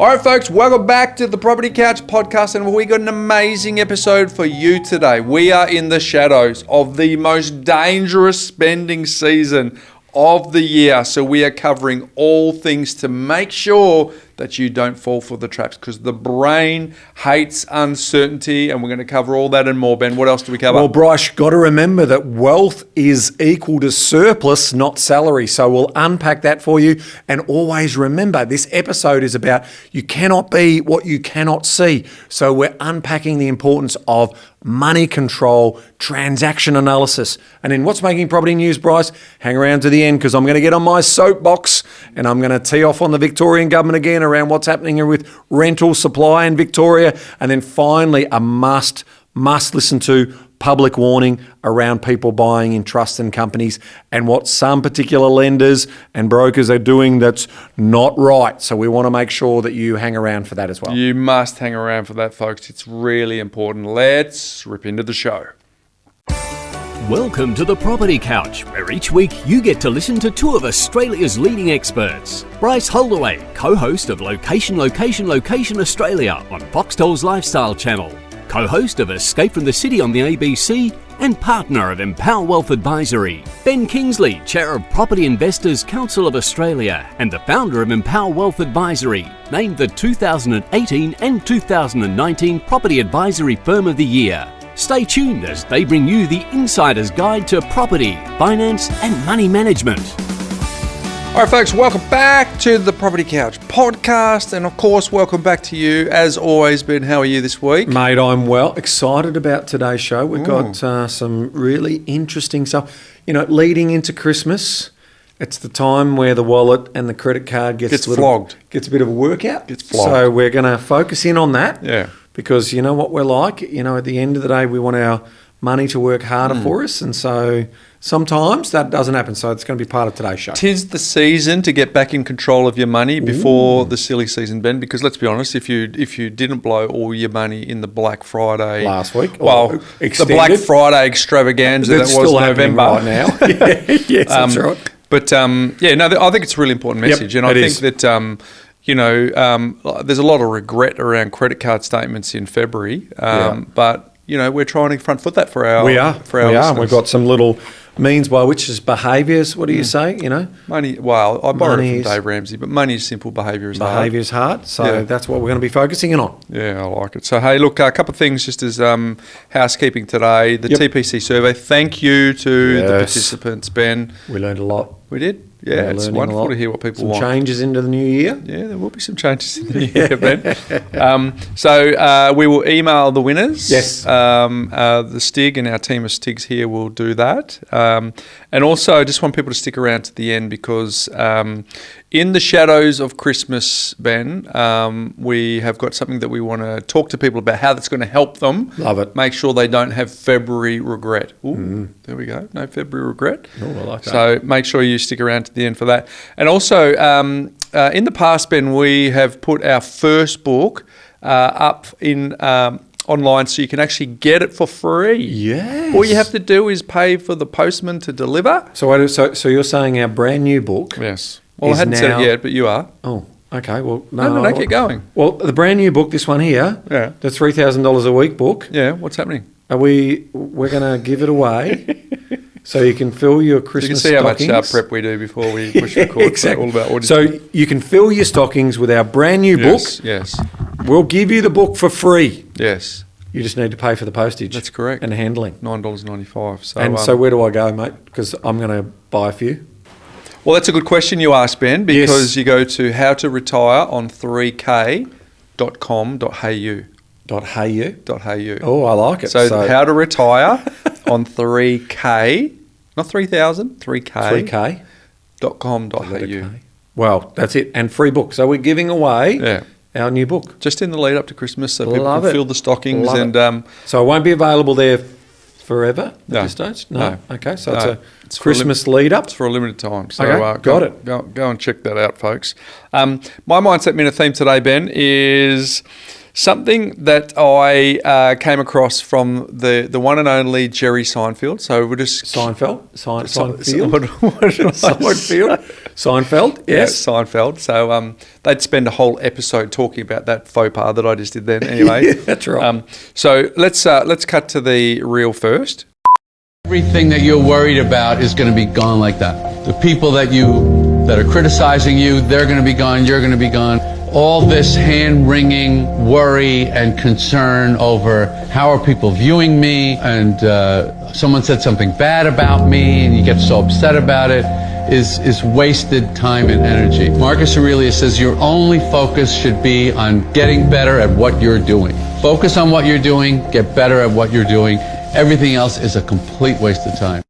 All right, folks, welcome back to the Property Couch podcast, and we got an amazing episode for you today. We are in the shadows of the most dangerous spending season of the year, so we are covering all things to make sure that you don't fall for the traps, because the brain hates uncertainty, and we're going to cover all that and more. Ben, what else do we cover? Well, Bryce, you've got to remember that wealth is equal to surplus, not salary. So we'll unpack that for you. And always remember, this episode is about you cannot be what you cannot see. So we're unpacking the importance of money control, transaction analysis. And then what's making property news, Bryce? Hang around to the end, because I'm going to get on my soapbox and I'm going to tee off on the Victorian government again around what's happening here with rental supply in Victoria. And then finally, a must listen to public warning around people buying in trust and companies and what some particular lenders and brokers are doing that's not right. So we want to make sure that you hang around for that as well. You must hang around for that, folks. It's really important. Let's rip into the show. Welcome to the Property Couch, where each week you get to listen to two of Australia's leading experts. Bryce Holdaway, co-host of Location Australia on Foxtel's Lifestyle Channel, co-host of Escape from the City on the ABC, and partner of Empower Wealth Advisory. Ben Kingsley, chair of Property Investors Council of Australia and the founder of Empower Wealth Advisory, named the 2018 and 2019 Property Advisory Firm of the Year. Stay tuned as they bring you the insider's guide to property, finance and money management. All right, folks, welcome back to the Property Couch podcast. And of course, welcome back to you. As always, Ben, how are you this week? Mate, I'm well excited about today's show. We've got some really interesting stuff. You know, leading into Christmas, it's the time where the wallet and the credit card gets flogged. Gets a bit of a workout. Gets flogged. So we're going to focus in on that. Yeah. Because you know what we're like? You know, at the end of the day, we want our money to work harder for us. And so sometimes that doesn't happen. So it's going to be part of today's show. 'Tis the season to get back in control of your money before the silly season, Ben, because let's be honest, if you didn't blow all your money in the Black Friday last week, well, the Black Friday extravaganza that's that was still November right now. Yes, that's right. But I think it's a really important message. Yep, and I think that there's a lot of regret around credit card statements in February, but we're trying to front foot that for our listeners. We've got some little means by which is behaviours. What do you say? Money. Well, I borrowed it from Dave Ramsey, but money is simple, behaviour is hard. Behaviour is hard. So that's what we're going to be focusing in on. Yeah, I like it. So hey, look, a couple of things just as housekeeping today. The TPC survey. Thank you to the participants, Ben. We learned a lot. We did. Yeah, it's wonderful to hear what people want. Some changes into the new year. Yeah, there will be some changes in the new year, Ben. So we will email the winners. Yes. The Stig and our team of Stigs here will do that. And also, I just want people to stick around to the end because in the shadows of Christmas, Ben, we have got something that we want to talk to people about, how that's going to help them. Love it. Make sure they don't have February regret. Ooh, there we go. No February regret. Oh, I like that. So make sure you stick around to the end for that. And also, in the past, Ben, we have put our first book up in online so you can actually get it for free. Yes. All you have to do is pay for the postman to deliver. So you're saying our brand new book? Yes. Well, I hadn't said it yet, but you are. Oh, okay. Well, no, keep going. Well, the brand new book, this one here, the $3,000 a week book. Yeah, what's happening? We're going to give it away so you can fill your Christmas stockings. You can see how much prep we do before we push record. Exactly. All about audio. So you can fill your stockings with our brand new book. Yes. We'll give you the book for free. Yes. You just need to pay for the postage. That's correct. And handling. $9.95. So where do I go, mate? Because I'm going to buy a few. Well, that's a good question you asked, Ben, because you go to howtoretire.3k.com.au. Oh, I like it. So how to retire on 3k, not 3,000, 3k. .com.au. Well, that's it. And free book. So we're giving away our new book. Just in the lead up to Christmas so people can fill the stockings. So it won't be available there forever at this stage? No. Okay, so it's a Christmas lead up? It's for a limited time. So got it. Go and check that out, folks. My Mindset Minute theme today, Ben, is something that I came across from the one and only Jerry Seinfeld. So we'll just Seinfeld? Seinfeld? Seinfeld, yes. Yeah, Seinfeld. So they'd spend a whole episode talking about that faux pas that I just did then. Anyway, Yeah, that's right. So let's cut to the reel first. Everything that you're worried about is going to be gone like that. The people that are criticizing you, they're going to be gone, you're going to be gone. All this hand-wringing worry and concern over how are people viewing me, and someone said something bad about me and you get so upset about it, is wasted time and energy. Marcus Aurelius says your only focus should be on getting better at what you're doing. Focus on what you're doing, get better at what you're doing. Everything else is a complete waste of time.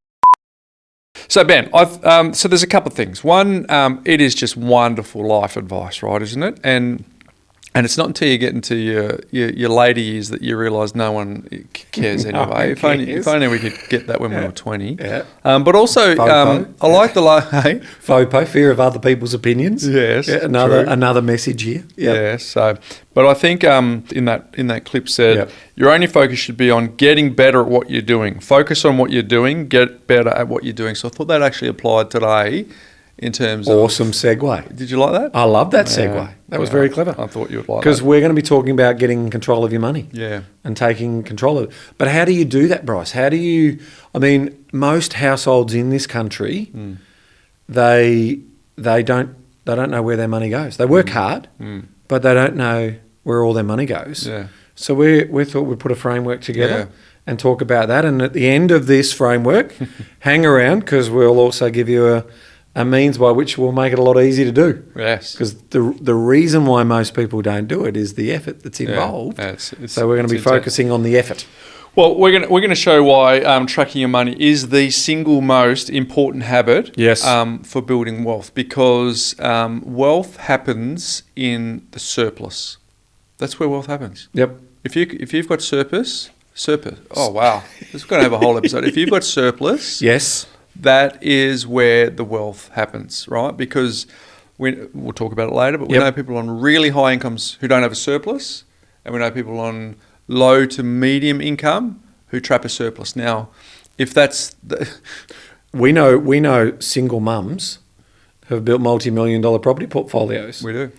So Ben, so there's a couple of things. One, it is just wonderful life advice, right? Isn't it? And it's not until you get into your later years that you realise no one cares anyway. If only we could get that when we were 20. Yeah. But also, I like the hey? FOPO, fear of other people's opinions. Yes, Yeah, another message here. Yep. Yeah. So, but I think in that clip said Yep. your only focus should be on getting better at what you're doing. Focus on what you're doing. Get better at what you're doing. So I thought that actually applied today. In terms of Awesome segue. Did you like that? I love that segue. That was very clever. I thought you would like that. Because we're going to be talking about getting control of your money. Yeah. And taking control of it. But how do you do that, Bryce? How do you, most households in this country, they don't know where their money goes. They work hard, but they don't know where all their money goes. Yeah. So we thought we'd put a framework together Yeah. and talk about that. And at the end of this framework, hang around, because we'll also give you a means by which will make it a lot easier to do. Yes. Because the reason why most people don't do it is the effort that's involved. Yeah, So we're going to be focusing on the effort. Well, we're going to show why tracking your money is the single most important habit. Yes. For building wealth, because wealth happens in the surplus. That's where wealth happens. Yep. If you've got surplus. Oh wow, this is going to have a whole episode. If you've got surplus, Yes. that is where the wealth happens, right? Because we'll talk about it later, but we Yep. know people on really high incomes who don't have a surplus, and we know people on low to medium income who trap a surplus. Now, if that's We know single mums have built multi-million-dollar property portfolios. we do.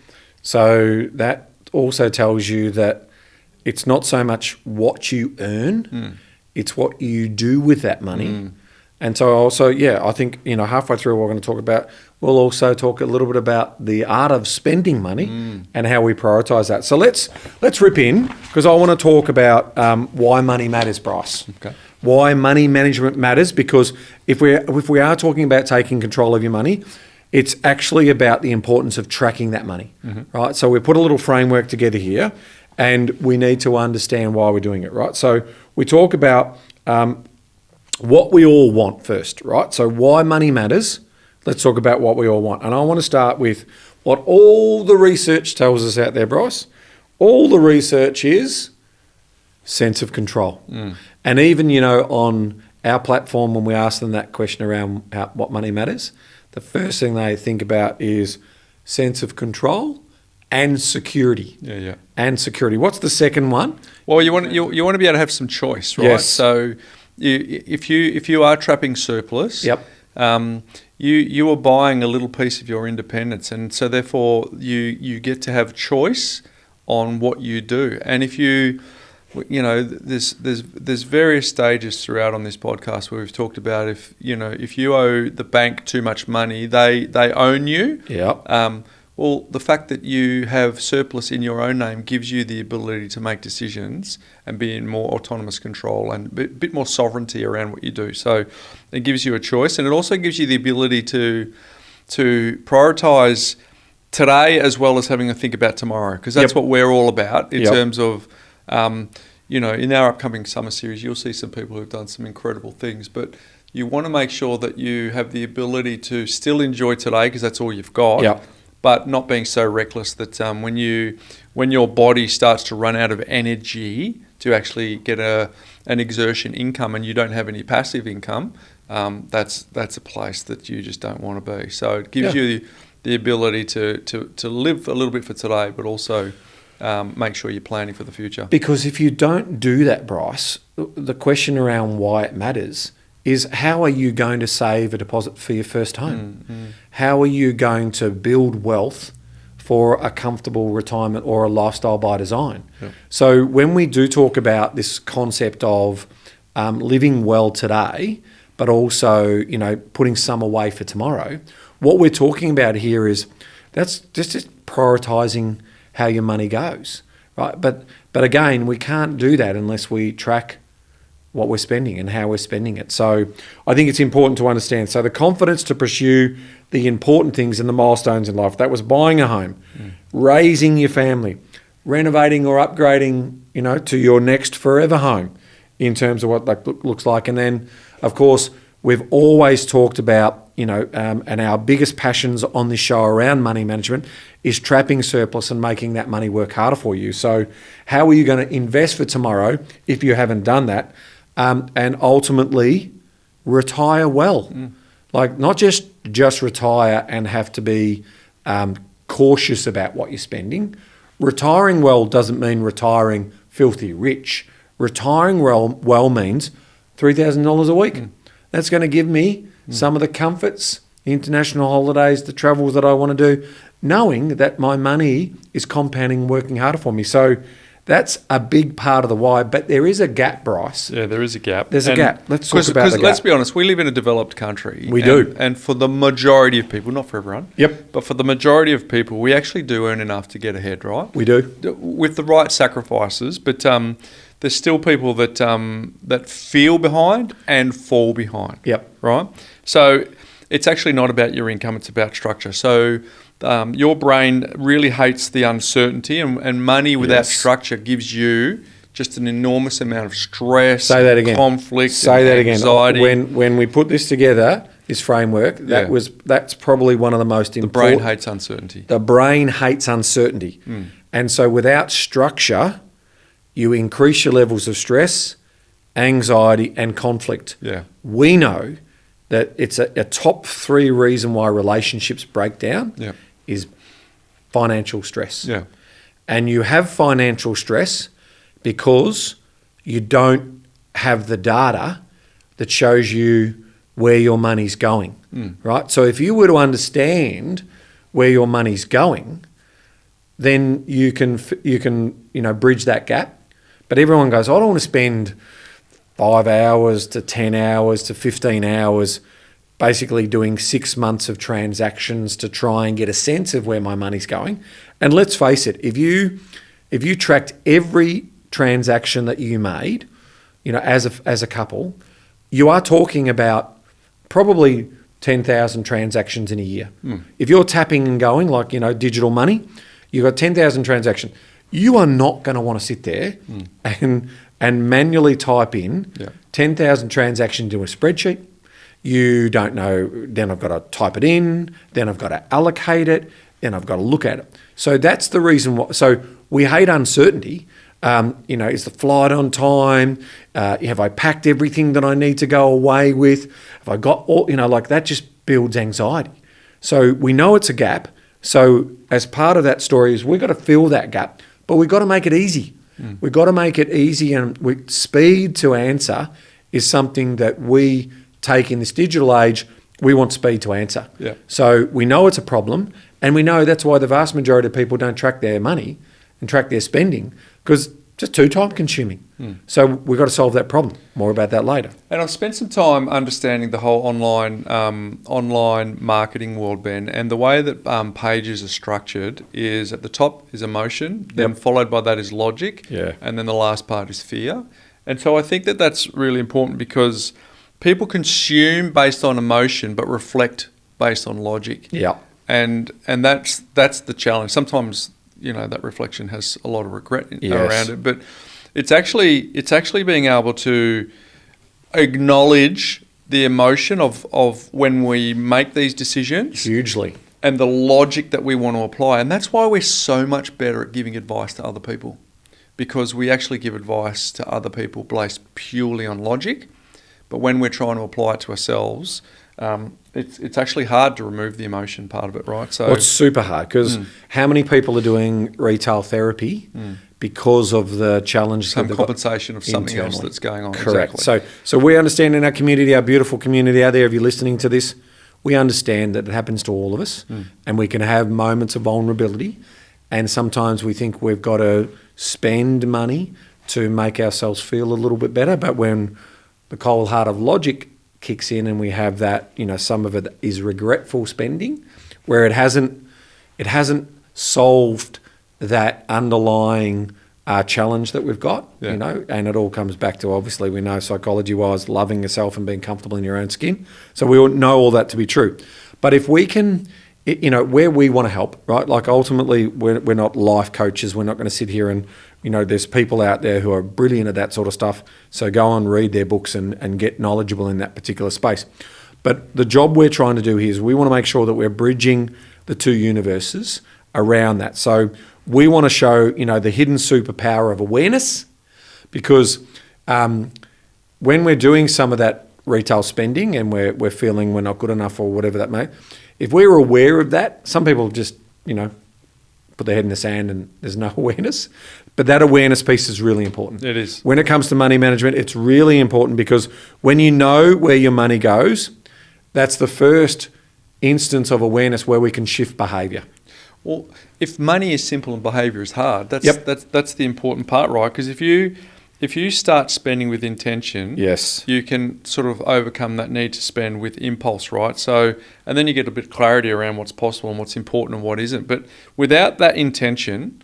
So that also tells you that it's not so much what you earn, it's what you do with that money. And so also, I think, halfway through we're going to talk about, we'll also talk a little bit about the art of spending money and how we prioritise that. So let's rip in, because I want to talk about why money matters, Bryce. Okay. Why money management matters, because if we are talking about taking control of your money, it's actually about the importance of tracking that money, right? So we put a little framework together here, and we need to understand why we're doing it, right? So we talk about what we all want first, right? So why money matters. Let's talk about what we all want. And I want to start with what all the research tells us out there, Bryce. All the research is sense of control. And even, on our platform, when we ask them that question around what money matters, the first thing they think about is sense of control and security. Yeah. And security. What's the second one? Well, you want to be able to have some choice, right? Yes. So if you are trapping surplus, Yep. You are buying a little piece of your independence, and so therefore you get to have choice on what you do. And if there's various stages throughout on this podcast where we've talked about if you owe the bank too much money, they own you. Yep. Well, the fact that you have surplus in your own name gives you the ability to make decisions and be in more autonomous control and a bit more sovereignty around what you do. So it gives you a choice, and it also gives you the ability to prioritise today as well as having a think about tomorrow, because that's what we're all about in terms of, in our upcoming summer series, you'll see some people who've done some incredible things, but you want to make sure that you have the ability to still enjoy today, because that's all you've got. Yep. But not being so reckless that when your body starts to run out of energy to actually get an exertion income and you don't have any passive income, that's a place that you just don't want to be. So it gives you the ability to live a little bit for today, but also make sure you're planning for the future. Because if you don't do that, Bryce, the question around why it matters is how are you going to save a deposit for your first home? How are you going to build wealth for a comfortable retirement or a lifestyle by design? Yep. So when we do talk about this concept of living well today, but also, putting some away for tomorrow, what we're talking about here is that's just prioritizing how your money goes, right? But again, we can't do that unless we track what we're spending and how we're spending it. So I think it's important to understand. So the confidence to pursue the important things and the milestones in life, that was buying a home, raising your family, renovating or upgrading, to your next forever home in terms of what that looks like. And then, of course, we've always talked about, and our biggest passions on this show around money management is trapping surplus and making that money work harder for you. So how are you going to invest for tomorrow if you haven't done that? And ultimately retire well. Like not just retire and have to be cautious about what you're spending. Retiring well doesn't mean retiring filthy rich. Retiring well means $3,000 a week. That's going to give me some of the comforts, the international holidays, the travels that I want to do, knowing that my money is compounding, working harder for me. So that's a big part of the why. But there is a gap, Bryce. Yeah, there is a gap. There's a gap. Let's talk about the gap. Let's be honest, we live in a developed country. We do. And for the majority of people, not for everyone. Yep. But for the majority of people, we actually do earn enough to get ahead, right? We do. With the right sacrifices. But there's still people that feel behind and fall behind. Yep. Right? So it's actually not about your income, it's about structure. So your brain really hates the uncertainty, and money without structure gives you just an enormous amount of stress, Say that again. conflict, Say that anxiety. Again. When we put this together, this framework, that's probably one of the most important. The brain hates uncertainty. The brain hates uncertainty. And so without structure, you increase your levels of stress, anxiety, and conflict. Yeah. We know that it's a top 3 reason why relationships break down is financial stress. Yeah. And you have financial stress because you don't have the data that shows you where your money's going, right? So if you were to understand where your money's going, then you can bridge that gap. But everyone goes, I don't want to spend 5 hours to 10 hours to 15 hours basically doing 6 months of transactions to try and get a sense of where my money's going. And let's face it, if you tracked every transaction that you made, as a couple, you are talking about probably 10,000 transactions in a year. If you're tapping and going like, digital money, you've got 10,000 transactions. You are not going to want to sit there and manually type in 10,000 transactions into a spreadsheet. You don't know, then I've got to type it in, then I've got to allocate it, then I've got to look at it. So that's the reason why. So we hate uncertainty. Is the flight on time? Have I packed everything that I need to go away with? Have I got all, that just builds anxiety. So we know it's a gap. So as part of that story is we've got to fill that gap, but we've got to make it easy. We've got to make it easy, and speed to answer is something that we take in this digital age. We want speed to answer. Yeah. So we know it's a problem, and we know that's why the vast majority of people don't track their money and track their spending, because it's just too time consuming. So we've got to solve that problem. More about that later. And I've spent some time understanding the whole online marketing world, Ben, and the way that pages are structured is at the top is emotion, then followed by that is logic, and then the last part is fear. And so I think that that's really important because people consume based on emotion but reflect based on logic. Yeah. And that's the challenge. Sometimes that reflection has a lot of regret around it, but it's actually being able to acknowledge the emotion of when we make these decisions Hugely. and the logic that we want to apply. And that's why we're so much better at giving advice to other people, because we actually give advice to other people based purely on logic. But when we're trying to apply it to ourselves, it's actually hard to remove the emotion part of it, right? So Well, it's super hard because how many people are doing retail therapy because of the challenges some that they've got compensation of something else internally? that's going on. Correct. Exactly. So we understand in our community, our beautiful community out there, if you're listening to this, we understand that it happens to all of us and we can have moments of vulnerability, and sometimes we think we've got to spend money to make ourselves feel a little bit better. But when the cold heart of logic kicks in and we have that, some of it is regretful spending, where it hasn't solved that underlying challenge that we've got, and it all comes back to, obviously, we know psychology-wise, loving yourself and being comfortable in your own skin. So we all know all that to be true. But if we can, where we want to help, right? Like ultimately, we're not life coaches. We're not going to sit here and, there's people out there who are brilliant at that sort of stuff. So go and read their books and get knowledgeable in that particular space. But the job we're trying to do here is we want to make sure that we're bridging the two universes around that. So we want to show, the hidden superpower of awareness, because when we're doing some of that retail spending and we're feeling we're not good enough or whatever that may, if we're aware of that, some people just, put their head in the sand and there's no awareness. But that awareness piece is really important. It is. When it comes to money management, it's really important because when you know where your money goes, that's the first instance of awareness where we can shift behaviour. Well, if money is simple and behaviour is hard, that's the important part, right? Because if you start spending with intention, yes, you can sort of overcome that need to spend with impulse, right? So, and then you get a bit of clarity around what's possible and what's important and what isn't. But without that intention,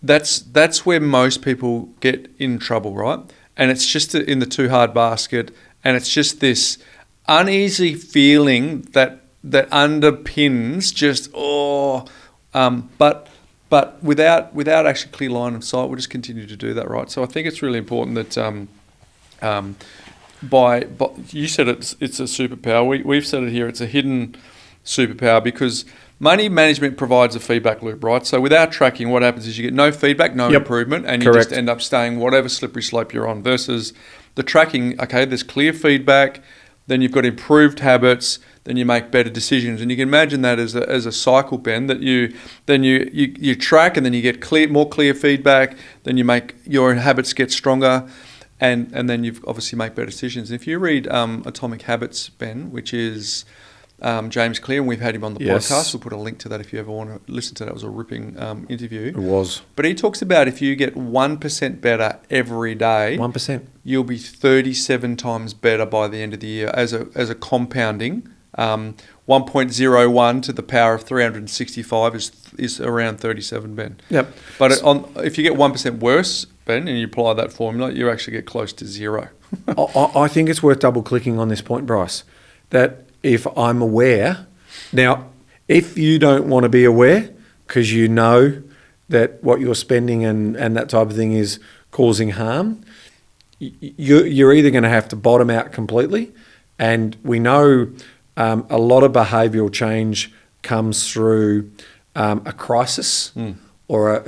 that's where most people get in trouble, right? And it's just in the too hard basket, and it's just this uneasy feeling that underpins just but without actually clear line of sight, we'll just continue to do that, right? So I think it's really important that by you said it's a superpower. We've said it here. It's a hidden superpower because money management provides a feedback loop, right? So without tracking, what happens is you get no feedback, no improvement, and you just end up staying whatever slippery slope you're on. Versus the tracking, okay, there's clear feedback. Then you've got improved habits, then you make better decisions. And you can imagine that as a cycle, Ben, that you track and then you get more clear feedback, then you make your habits get stronger, and then you've obviously make better decisions. And if you read Atomic Habits, Ben, which is James Clear, and we've had him on the podcast. We'll put a link to that if you ever want to listen to that. It was a ripping interview. It was. But he talks about if you get 1% better every day, 1%, you'll be 37 times better by the end of the year as a compounding. 1.01 to the power of 365 is around 37, Ben. Yep. But if you get 1% worse, Ben, and you apply that formula, you actually get close to zero. I think it's worth double clicking on this point, Bryce, that if I'm aware, now, if you don't want to be aware because you know that what you're spending and that type of thing is causing harm, you're either going to have to bottom out completely. And we know a lot of behavioural change comes through a crisis or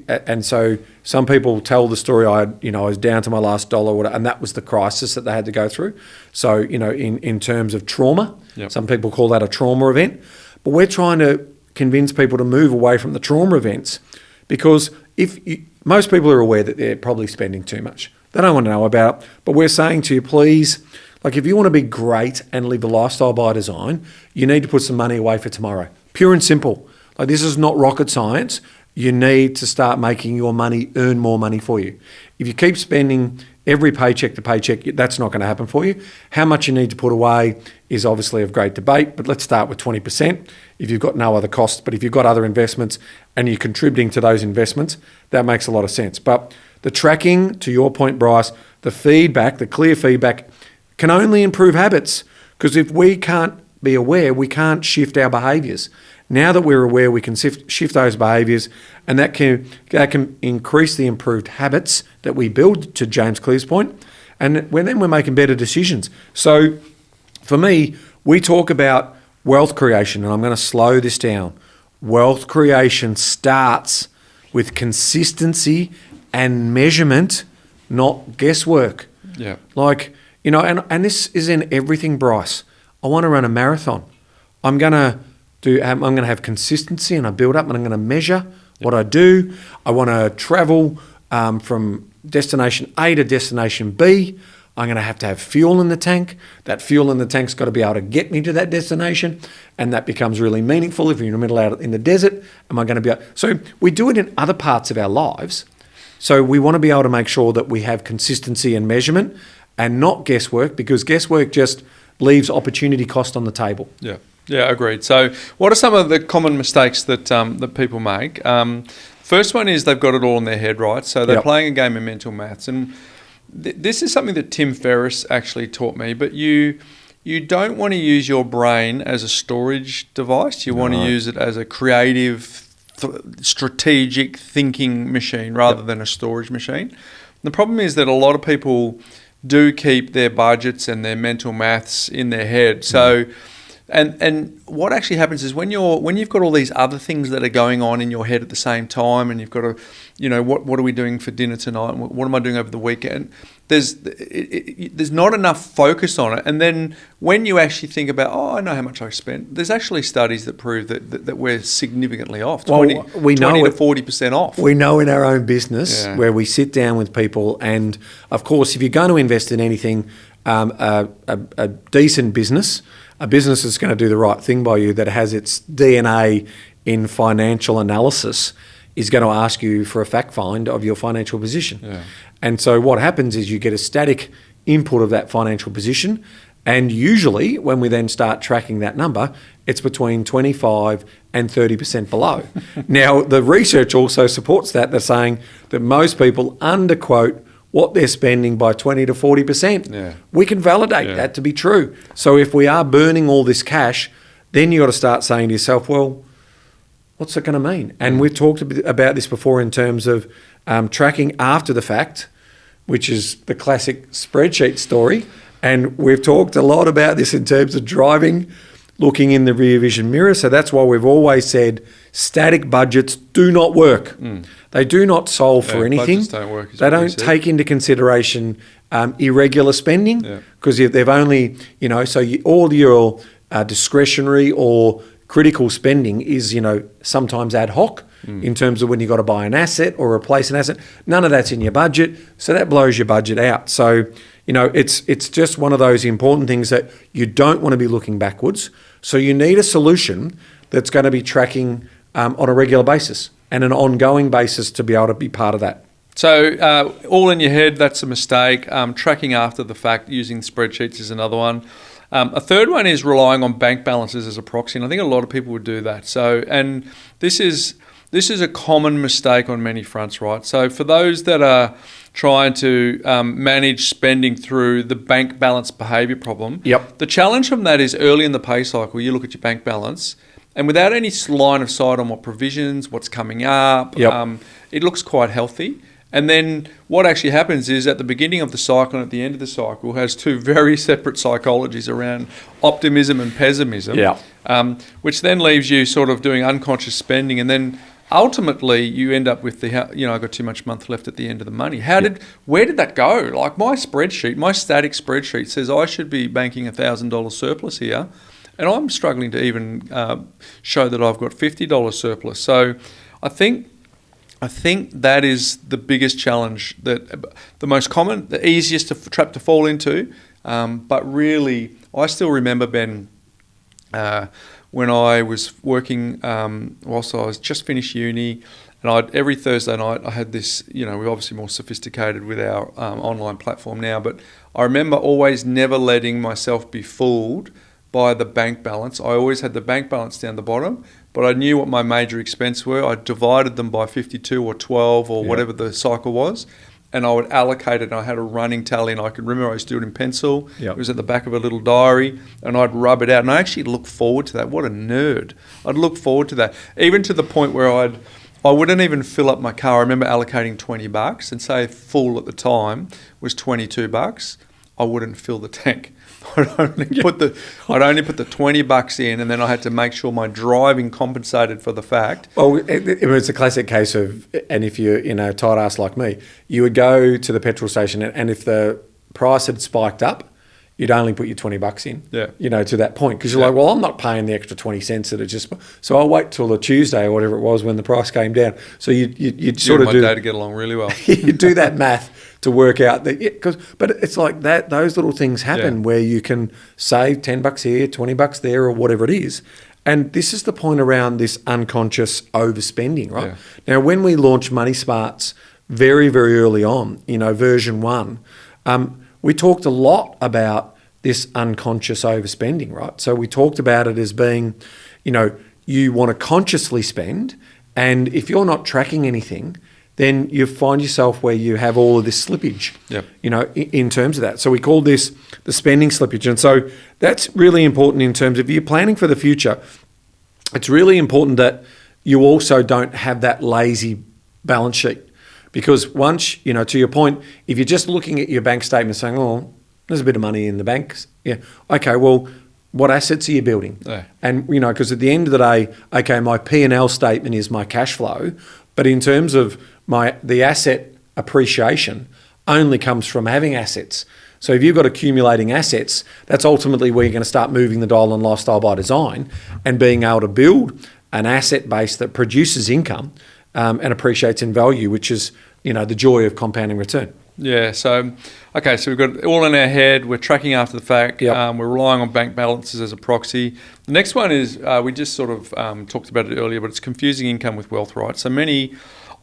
and so some people tell the story, I was down to my last dollar, and that was the crisis that they had to go through. So, in terms of trauma, some people call that a trauma event. But we're trying to convince people to move away from the trauma events because most people are aware that they're probably spending too much. They don't want to know about it. But we're saying to you, please, if you want to be great and live a lifestyle by design, you need to put some money away for tomorrow. Pure and simple. This is not rocket science. You need to start making your money earn more money for you. If you keep spending every paycheck to paycheck, that's not going to happen for you. How much you need to put away is obviously of great debate, but let's start with 20% if you've got no other costs. But if you've got other investments and you're contributing to those investments, that makes a lot of sense. But the tracking, to your point, Bryce, the feedback, the clear feedback, can only improve habits, because if we can't be aware, we can't shift our behaviours. Now that we're aware, we can shift those behaviours, and that can increase the improved habits that we build, to James Clear's point, and then we're making better decisions. So for me, we talk about wealth creation, and I'm going to slow this down. Wealth creation starts with consistency and measurement, not guesswork. Yeah. You know, and this is in everything, Bryce. I want to run a marathon. I'm going to have consistency, and I build up, and I'm going to measure what I do. I want to travel from destination A to destination B. I'm going to have fuel in the tank. That fuel in the tank's got to be able to get me to that destination, and that becomes really meaningful if you're in the middle out in the desert. Am I going to be able... So we do it in other parts of our lives. So we want to be able to make sure that we have consistency and measurement and not guesswork, because guesswork just leaves opportunity cost on the table. Yeah, agreed. So what are some of the common mistakes that people make? First one is they've got it all in their head, right? So they're playing a game of mental maths. And this is something that Tim Ferriss actually taught me, but you don't want to use your brain as a storage device. You want to use it as a creative, strategic thinking machine rather than a storage machine. The problem is that a lot of people do keep their budgets and their mental maths in their head. So, and what actually happens is when you've got all these other things that are going on in your head at the same time, and you've got to, what are we doing for dinner tonight? What am I doing over the weekend? There's not enough focus on it. And then when you actually think about, I know how much I spent, there's actually studies that prove that we're significantly off, 20 to 40% off. We know in our own business where we sit down with people, and of course, if you're going to invest in anything, a decent business, a business that's going to do the right thing by you, that has its DNA in financial analysis, is going to ask you for a fact find of your financial position. Yeah. And so what happens is you get a static input of that financial position, and usually when we then start tracking that number, it's between 25 and 30% below. Now, the research also supports that. They're saying that most people underquote what they're spending by 20 to 40%. Yeah. We can validate that to be true. So if we are burning all this cash, then you got to start saying to yourself, well, what's it going to mean? And we've talked about this before in terms of tracking after the fact, which is the classic spreadsheet story. And we've talked a lot about this in terms of driving, looking in the rear vision mirror. So that's why we've always said static budgets do not work. They do not solve for anything. Don't work, they don't take into consideration irregular spending, because if they've only, all your discretionary or critical spending is, sometimes ad hoc in terms of when you've got to buy an asset or replace an asset. None of that's in your budget, so that blows your budget out. So, it's just one of those important things that you don't want to be looking backwards. So you need a solution that's going to be tracking on a regular basis and an ongoing basis to be able to be part of that. So all in your head, that's a mistake. Tracking after the fact using spreadsheets is another one. A third one is relying on bank balances as a proxy, and I think a lot of people would do that. So, and this is a common mistake on many fronts, right? So for those that are trying to manage spending through the bank balance behaviour problem, the challenge from that is early in the pay cycle, you look at your bank balance, and without any line of sight on what provisions, what's coming up, it looks quite healthy. And then what actually happens is at the beginning of the cycle and at the end of the cycle has two very separate psychologies around optimism and pessimism, which then leaves you sort of doing unconscious spending, and then ultimately you end up with I've got too much month left at the end of the money. Where did that go? Like my static spreadsheet says I should be banking $1,000 surplus here, and I'm struggling to even show that I've got $50 surplus. So I think that is the biggest challenge, that the most common, the easiest trap to fall into. But really, I still remember, Ben, when I was working whilst I was just finished uni, and every Thursday night I had this, we're obviously more sophisticated with our online platform now, but I remember always never letting myself be fooled by the bank balance. I always had the bank balance down the bottom, but I knew what my major expenses were. I divided them by 52 or 12 or whatever the cycle was, and I would allocate it, and I had a running tally, and I could remember I used to do it in pencil. It was at the back of a little diary, and I'd rub it out, and I actually look forward to that. What a nerd. I'd look forward to that, even to the point where I wouldn't even fill up my car. I remember allocating $20, and say full at the time was $22. I wouldn't fill the tank. I'd only put the $20 in, and then I had to make sure my driving compensated for the fact. Well, it's a classic case of, and if you're tight ass like me, you would go to the petrol station, and if the price had spiked up, you'd only put your $20 in, Yeah. To that point. Because you're like, well, I'm not paying the extra 20 cents that it just, so I'll wait till the Tuesday or whatever it was when the price came down. So you'd sort of my day to get along really well. you do that math to work out that, but it's like that, those little things happen where you can save $10 here, $20 there, or whatever it is. And this is the point around this unconscious overspending, right? Yeah. Now, when we launched Money Smarts very, very early on, version 1, we talked a lot about this unconscious overspending, right? So we talked about it as being, you want to consciously spend, and if you're not tracking anything, then you find yourself where you have all of this slippage, in terms of that. So we call this the spending slippage. And so that's really important in terms of if you're planning for the future. It's really important that you also don't have that lazy balance sheet. Because once, to your point, if you're just looking at your bank statement saying, oh, there's a bit of money in the bank. Yeah. Okay, well, what assets are you building? Yeah. And, because at the end of the day, okay, my P&L statement is my cash flow. But in terms of the asset appreciation only comes from having assets. So if you've got accumulating assets, that's ultimately where you're going to start moving the dial on lifestyle by design and being able to build an asset base that produces income and appreciates in value, which is, the joy of compounding return. Yeah, so we've got it all in our head. We're tracking after the fact. Yep. We're relying on bank balances as a proxy. The next one is, we just sort of talked about it earlier, but it's confusing income with wealth, right? So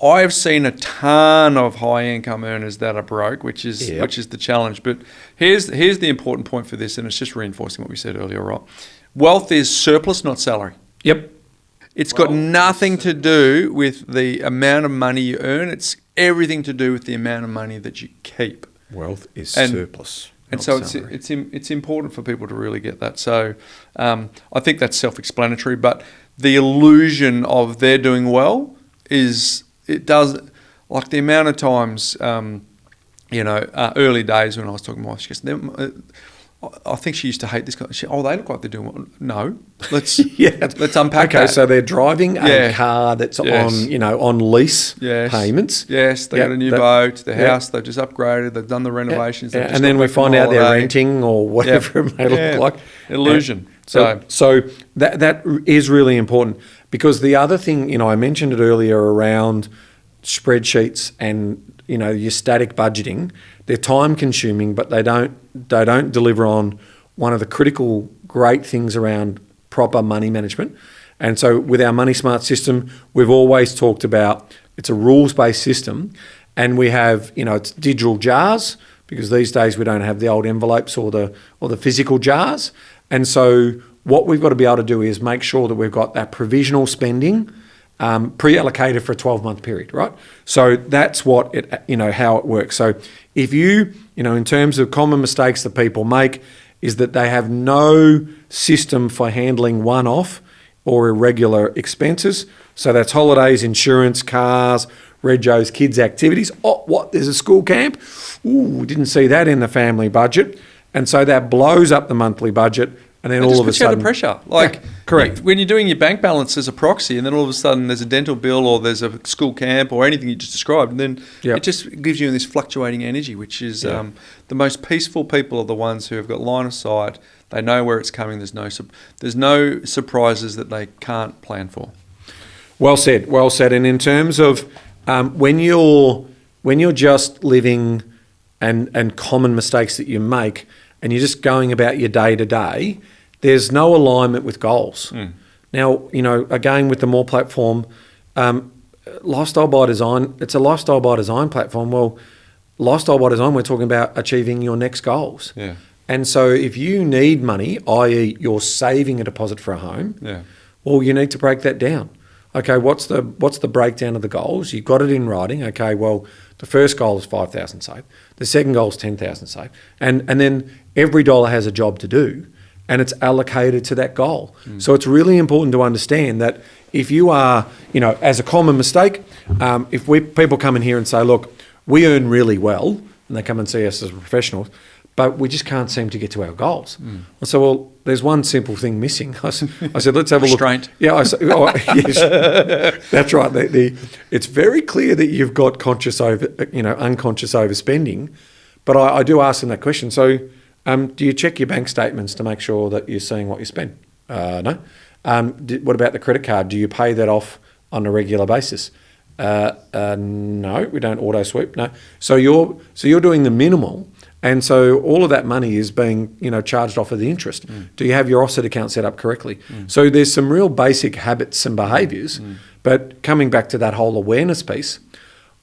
I've seen a ton of high income earners that are broke, which is the challenge. But here's the important point for this, and it's just reinforcing what we said earlier, right? Wealth is surplus, not salary. Yep. It's got nothing to do with the amount of money you earn. It's everything to do with the amount of money that you keep. Wealth is surplus. And so it's important for people to really get that. So I think that's self-explanatory, but the illusion of they're doing well like the amount of times, early days when I was talking to my wife, she goes, I think she used to hate this guy. They look like they're doing well. No, let's unpack that. Okay, so they're driving a car that's on lease payments. Yes, they got a new boat, the house, they've just upgraded, they've done the renovations. And then we find out they're renting or whatever it may look like. Illusion. So that is really important, because the other thing, I mentioned it earlier around spreadsheets and, your static budgeting. They're time consuming, but they don't deliver on one of the critical great things around proper money management. And so with our Money Smart system, we've always talked about it's a rules-based system, and we have, it's digital jars, because these days we don't have the old envelopes or the physical jars. And so what we've got to be able to do is make sure that we've got that provisional spending pre-allocated for a 12-month period, right? So that's what how it works. So if you, in terms of common mistakes that people make, is that they have no system for handling one-off or irregular expenses. So that's holidays, insurance, cars, regos, kids' activities. Oh, what? There's a school camp? Ooh, we didn't see that in the family budget. And so that blows up the monthly budget. And then all of a sudden, puts you under pressure. Correct. When you're doing your bank balance as a proxy, and then all of a sudden there's a dental bill or there's a school camp or anything you just described, and then it just gives you this fluctuating energy, which is the most peaceful people are the ones who have got line of sight. They know where it's coming. There's no surprises that they can't plan for. Well said. Well said. And in terms of when you're just living and common mistakes that you make, and you're just going about your day to day, there's no alignment with goals. Now, again, with the Moorr platform, Lifestyle by Design, it's a Lifestyle by Design platform. Well, Lifestyle by Design, we're talking about achieving your next goals. Yeah. And so if you need money, i.e. you're saving a deposit for a home, well, you need to break that down. Okay, what's the breakdown of the goals? You've got it in writing. Okay, well, the first goal is 5,000 saved. The second goal is 10,000 saved. And then every dollar has a job to do, and it's allocated to that goal. So it's really important to understand that if you are, as a common mistake, if people come in here and say, look, we earn really well, and they come and see us as professionals, but we just can't seem to get to our goals. I said, well, there's one simple thing missing. I said, let's have a look. Restraint. Yeah, I said, yes, that's right. It's very clear that you've got unconscious overspending, But I do ask them that question. So do you check your bank statements to make sure that you're seeing what you spend? No. What about the credit card? Do you pay that off on a regular basis? No, we don't auto sweep. No. So you're doing the minimal, and so all of that money is being charged off of the interest. Do you have your offset account set up correctly? So there's some real basic habits and behaviours. But coming back to that whole awareness piece,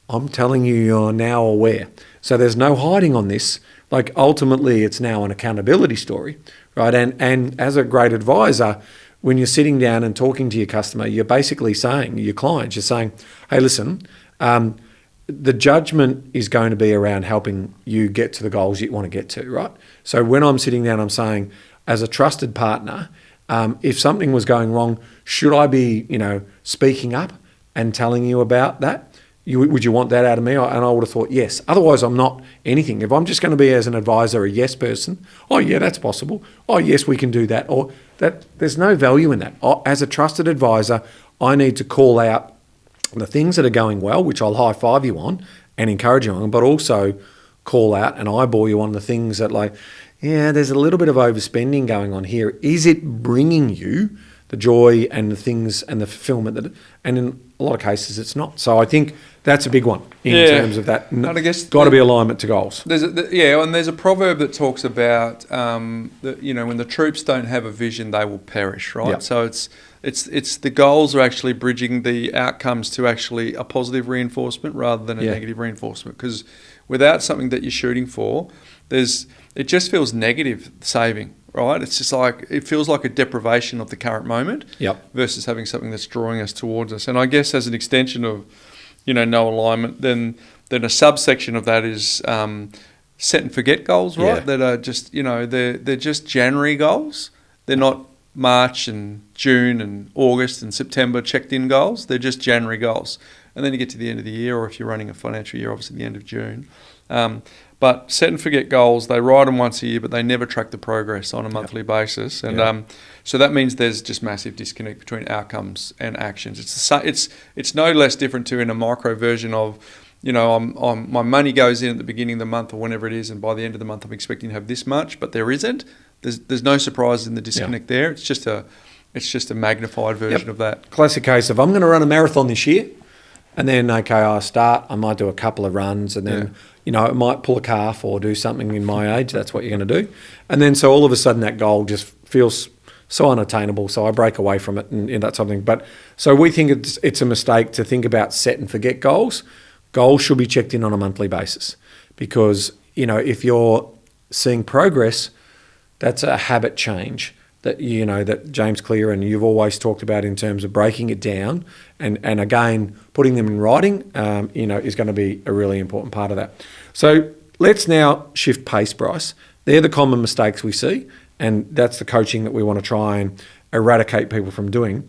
I'm telling you, you're now aware. So there's no hiding on this. Like ultimately, it's now an accountability story, right? And as a great advisor, when you're sitting down and talking to your customer, you're basically saying, your clients, you're saying, hey, listen, the judgment is going to be around helping you get to the goals you want to get to, right? So when I'm sitting down, I'm saying, as a trusted partner, if something was going wrong, should I be, speaking up and telling you about that? Would you want that out of me? And I would have thought, yes. Otherwise, I'm not anything. If I'm just going to be, as an advisor, a yes person, oh, yeah, that's possible. Oh, yes, we can do that. Or that, there's no value in that. As a trusted advisor, I need to call out the things that are going well, which I'll high five you on and encourage you on, but also call out and eyeball you on the things that there's a little bit of overspending going on here. Is it bringing you the joy and the things and the fulfillment and in a lot of cases it's not. So I think that's a big one in terms of that. And I guess got to be alignment to goals. And there's a proverb that talks about that when the troops don't have a vision, they will perish, right? Yep. So it's the goals are actually bridging the outcomes to actually a positive reinforcement rather than a negative reinforcement. Because without something that you're shooting for, it just feels negative saving. Right, it's just it feels like a deprivation of the current moment versus having something that's drawing us towards us. And I guess as an extension of, no alignment, then a subsection of that is set and forget goals, right? Yeah. That are just, they're just January goals. They're not March and June and August and September checked in goals. They're just January goals. And then you get to the end of the year, or if you're running a financial year, obviously the end of June. But set and forget goals, they write them once a year, but they never track the progress on a monthly basis. And so that means there's just massive disconnect between outcomes and actions. It's no less different to in a micro version of, my money goes in at the beginning of the month or whenever it is, and by the end of the month I'm expecting to have this much, but there isn't. There's no surprise in the disconnect there. It's just a magnified version of that. Classic case of, I'm going to run a marathon this year. And then, I might do a couple of runs and then, I might pull a calf or do something in my age. That's what you're going to do. And then, so all of a sudden that goal just feels so unattainable. So I break away from it and that's something. But so we think it's a mistake to think about set and forget goals. Goals should be checked in on a monthly basis because, if you're seeing progress, that's a habit change that that James Clear and you've always talked about in terms of breaking it down and again putting them in writing is going to be a really important part of that. So let's now shift pace, Bryce. They're the common mistakes we see, and that's the coaching that we want to try and eradicate people from doing.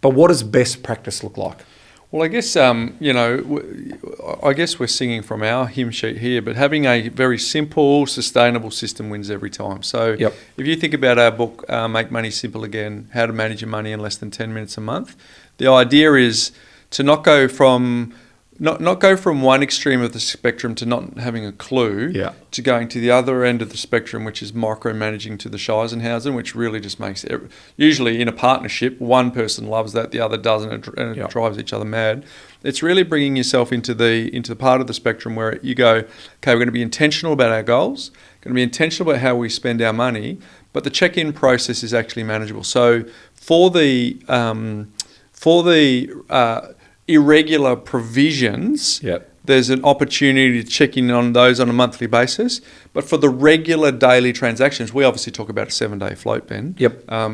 But what does best practice look like? Well, I guess I guess we're singing from our hymn sheet here, but having a very simple, sustainable system wins every time. So if you think about our book, Make Money Simple Again, How to Manage Your Money in Less Than 10 Minutes a Month, the idea is to not go from one extreme of the spectrum to not having a clue to going to the other end of the spectrum, which is micromanaging to the Scheissenhausen, which really just makes it, usually in a partnership, one person loves that, the other doesn't, and it drives each other mad. It's really bringing yourself into the part of the spectrum where you go, okay, we're going to be intentional about our goals, going to be intentional about how we spend our money, but the check-in process is actually manageable. So for the irregular provisions, there's an opportunity to check in on those on a monthly basis. But for the regular daily transactions, we obviously talk about a 7-day float, Ben.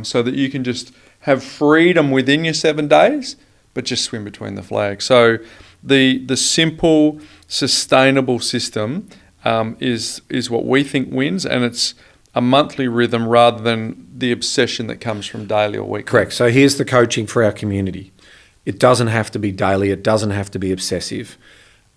So that you can just have freedom within your 7 days, but just swim between the flags. So the simple, sustainable system is what we think wins, and it's a monthly rhythm rather than the obsession that comes from daily or weekly. Correct. So here's the coaching for our community. It doesn't have to be daily. It doesn't have to be obsessive.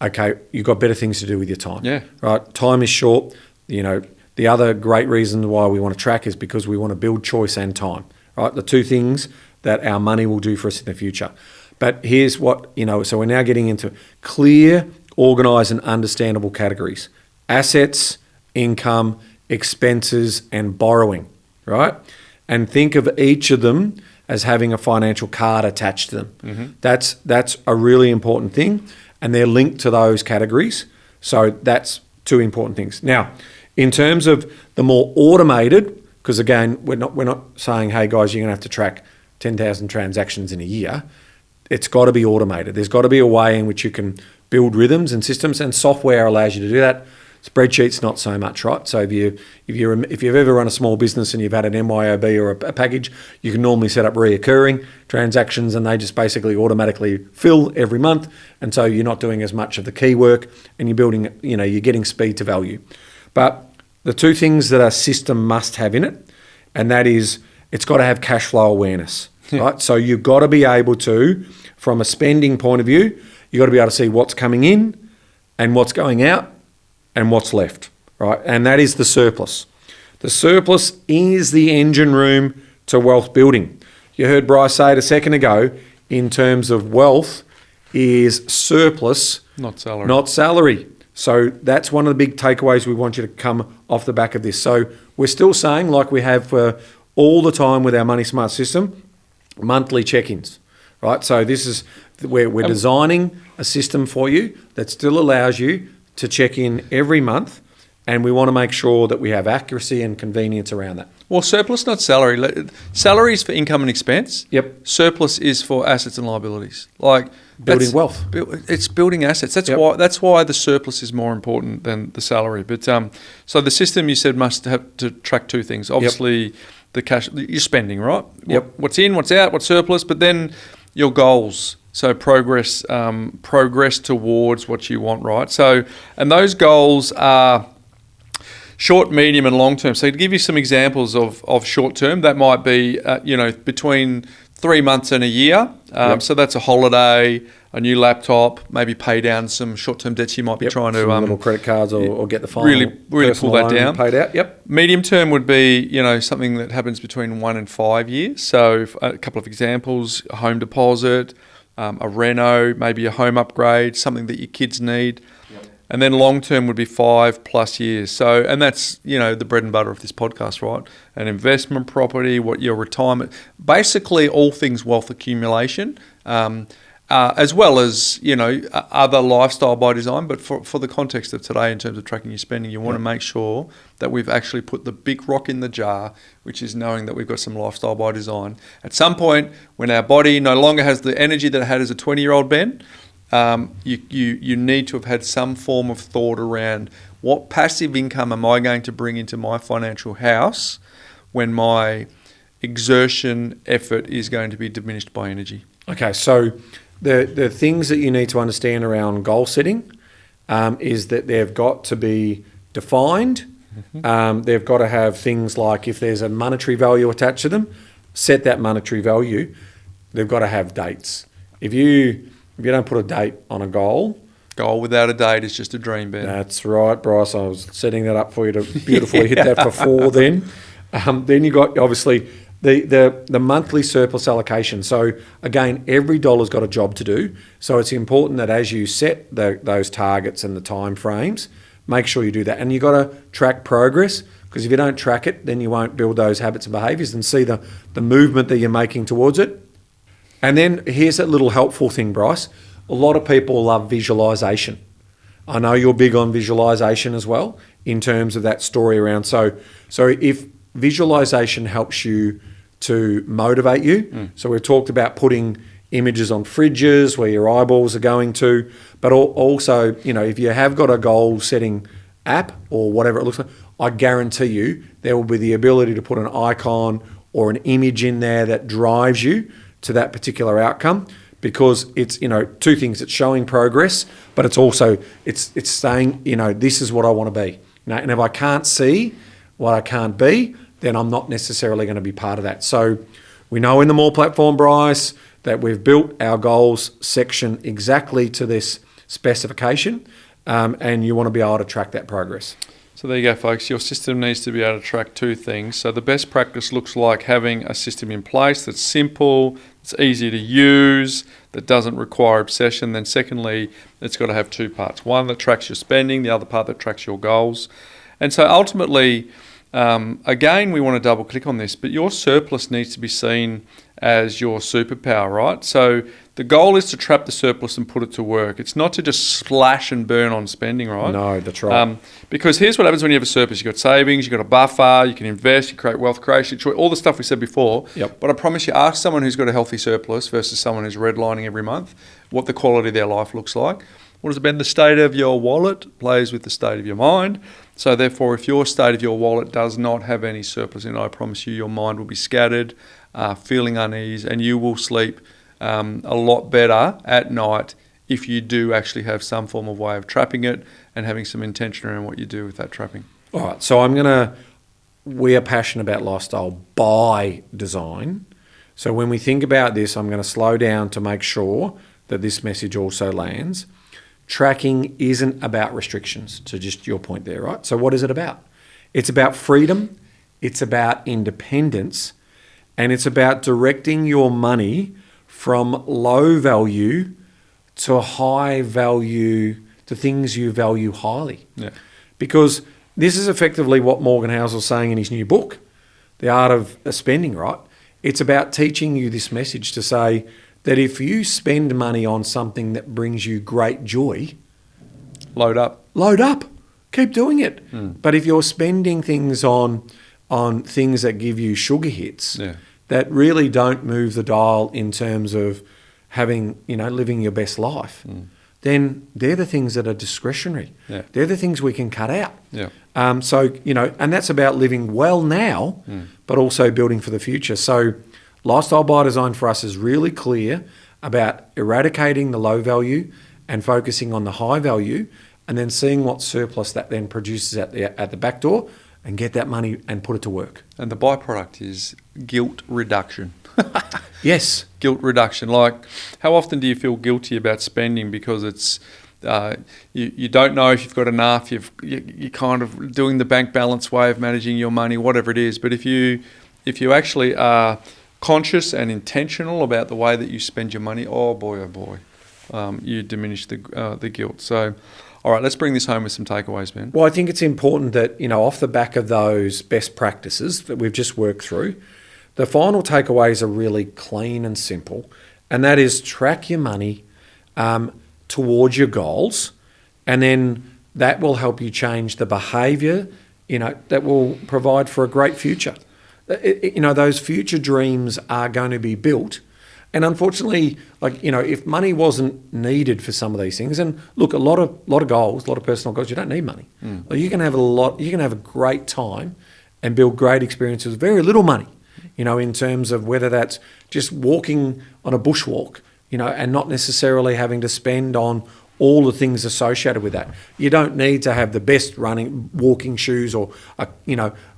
Okay, you've got better things to do with your time. Right? Time is short. The other great reason why we want to track is because we want to build choice and time. Right? The two things that our money will do for us in the future. But here's what, so we're now getting into clear, organised and understandable categories. Assets, income, expenses, and borrowing, right? And think of each of them as having a financial card attached to them. That's a really important thing, and they're linked to those categories. So that's two important things. Now, in terms of the more automated, because again, we're not saying, hey guys, you're gonna have to track 10,000 transactions in a year. It's got to be automated. There's got to be a way in which you can build rhythms and systems, and software allows you to do that. Spreadsheets, not so much, right? So if you've ever run a small business and you've had an MYOB or a package, you can normally set up reoccurring transactions, and they just basically automatically fill every month. And so you're not doing as much of the key work, and you're building, you're getting speed to value. But the two things that a system must have in it, and that is it's got to have cash flow awareness, right? So you've got to be able to, from a spending point of view, you've got to be able to see what's coming in and what's going out and what's left, right? And that is the surplus. The surplus is the engine room to wealth building. You heard Bryce say it a second ago, in terms of wealth, is surplus, Not salary. not salary. So that's one of the big takeaways we want you to come off the back of this. So we're still saying, like we have for all the time with our Money Smart system, monthly check-ins, right? So this is where we're designing a system for you that still allows you to check in every month, and we want to make sure that we have accuracy and convenience around that. Well, surplus, not salary. Salary is for income and expense. Yep. Surplus is for assets and liabilities. Like Building wealth. It's building assets. That's why the surplus is more important than the salary. But so the system, you said, must have to track two things. Obviously, the cash you're spending, right? Yep. What's in, what's out, what's surplus, but then your goals. So progress towards what you want, right? So, and those goals are short, medium, and long term. So to give you some examples of short term, that might be between 3 months and a year. So that's a holiday, a new laptop, maybe pay down some short term debts you might be trying to some little credit cards or get the final really pull that down. Paid out. Yep. Medium term would be something that happens between 1 and 5 years. So a couple of examples: a home deposit, a reno, maybe a home upgrade, something that your kids need. Yep. And then long term would be 5+ years. So, and that's, the bread and butter of this podcast, right? An investment property, what your retirement, basically all things wealth accumulation, as well as, other lifestyle by design. But for the context of today, in terms of tracking your spending, you want to make sure that we've actually put the big rock in the jar, which is knowing that we've got some lifestyle by design. At some point, when our body no longer has the energy that it had as a 20-year-old Ben, you need to have had some form of thought around what passive income am I going to bring into my financial house when my exertion effort is going to be diminished by energy. Okay, so the things that you need to understand around goal setting is that they've got to be defined. They've got to have things like, if there's a monetary value attached to them, set that monetary value. They've got to have dates. If you don't put a date on a goal without a date is just a dream, Ben. That's right, Bryce. I was setting that up for you to beautifully hit that before then. Then you got, obviously, the monthly surplus allocation. So again, every dollar's got a job to do. So it's important that as you set those targets and the time frames, make sure you do that. And you've got to track progress, because if you don't track it, then you won't build those habits and behaviours and see the movement that you're making towards it. And then here's a little helpful thing, Bryce. A lot of people love visualization. I know you're big on visualization as well, in terms of that story around. So if visualization helps you to motivate you, so we've talked about putting images on fridges where your eyeballs are going to, but also, if you have got a goal setting app or whatever it looks like, I guarantee you there will be the ability to put an icon or an image in there that drives you to that particular outcome, because it's, two things. It's showing progress, but it's also, it's saying, this is what I want to be. And if I can't see what I can't be, then I'm not necessarily going to be part of that. So we know in the Moorr platform, Bryce, that we've built our goals section exactly to this specification, and you want to be able to track that progress. So there you go, folks. Your system needs to be able to track two things. So the best practice looks like having a system in place that's simple, it's easy to use, that doesn't require obsession. Then secondly, it's got to have two parts. One that tracks your spending, the other part that tracks your goals. And so ultimately, again, we want to double click on this, but your surplus needs to be seen as your superpower, right? So the goal is to trap the surplus and put it to work. It's not to just slash and burn on spending, right? No, that's right. Because here's what happens when you have a surplus. You've got savings, you've got a buffer, you can invest, you create wealth creation, all the stuff we said before. Yep. But I promise you, ask someone who's got a healthy surplus versus someone who's redlining every month, what the quality of their life looks like. What does it mean? The state of your wallet plays with the state of your mind. So therefore, if your state of your wallet does not have any surplus in it, I promise you, your mind will be scattered, feeling unease, and you will sleep a lot better at night if you do actually have some form of way of trapping it and having some intention around what you do with that trapping. All right, so we are passionate about lifestyle by design. So when we think about this, I'm going to slow down to make sure that this message also lands. Tracking isn't about restrictions, to just your point there, right? So what is it about? It's about freedom, it's about independence, and it's about directing your money from low value to high value, to things you value highly. Yeah. Because this is effectively what Morgan Housel's saying in his new book, The Art of Spending, right? It's about teaching you this message to say that if you spend money on something that brings you great joy, Load up. Keep doing it. But if you're spending things on things that give you sugar hits, that really don't move the dial in terms of having, living your best life, then they're the things that are discretionary. Yeah. They're the things we can cut out. Yeah. And that's about living well now, but also building for the future. So lifestyle by design for us is really clear about eradicating the low value and focusing on the high value, and then seeing what surplus that then produces at the back door and get that money and put it to work. And the byproduct is guilt reduction. Yes. Guilt reduction. Like, how often do you feel guilty about spending because it's you don't know if you've got enough, you're kind of doing the bank balance way of managing your money, whatever it is. But if you actually are conscious and intentional about the way that you spend your money, oh boy, you diminish the guilt. So, all right, let's bring this home with some takeaways, man. Well, I think it's important that, off the back of those best practices that we've just worked through, the final takeaways are really clean and simple, and that is track your money towards your goals, and then that will help you change the behaviour, that will provide for a great future. Those future dreams are going to be built. And unfortunately, if money wasn't needed for some of these things, and look, a lot of goals, a lot of personal goals, you don't need money. You can have a great time and build great experiences with very little money, in terms of whether that's just walking on a bushwalk, and not necessarily having to spend on all the things associated with that. You don't need to have the best walking shoes or a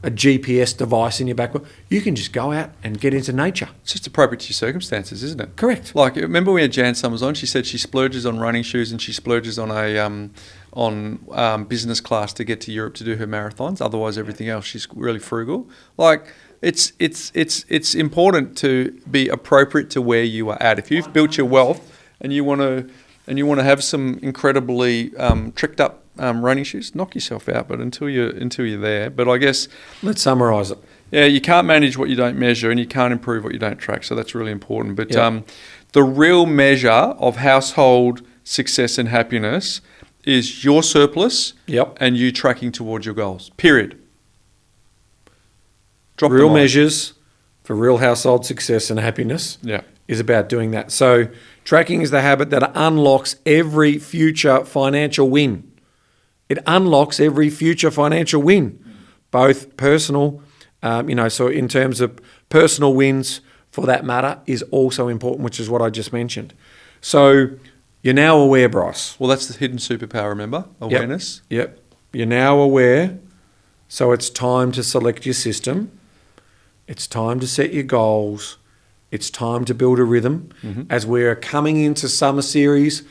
GPS device in your back. You can just go out and get into nature. It's just appropriate to your circumstances, isn't it? Correct. Like, remember we had Jan Summers on? She said she splurges on running shoes and she splurges on a business class to get to Europe to do her marathons. Otherwise, everything else, she's really frugal. Like, it's important to be appropriate to where you are at. If you've built your wealth and you want to have some incredibly tricked up running shoes, knock yourself out. But until you're there, but I guess let's summarise it. Yeah, you can't manage what you don't measure, and you can't improve what you don't track. So that's really important. But Yep. The real measure of household success and happiness is your surplus. Yep. And you tracking towards your goals. Period. Drop Real the mic. measures for real household success and happiness. Yeah. Is about doing that. So tracking is the habit that unlocks every future financial win. It unlocks every future financial win, both personal, so in terms of personal wins for that matter is also important, which is what I just mentioned. So you're now aware, Bryce. Well, that's the hidden superpower, remember? Awareness. Yep. You're now aware. So it's time to select your system. It's time to set your goals. It's time to build a rhythm. As we're coming into summer series,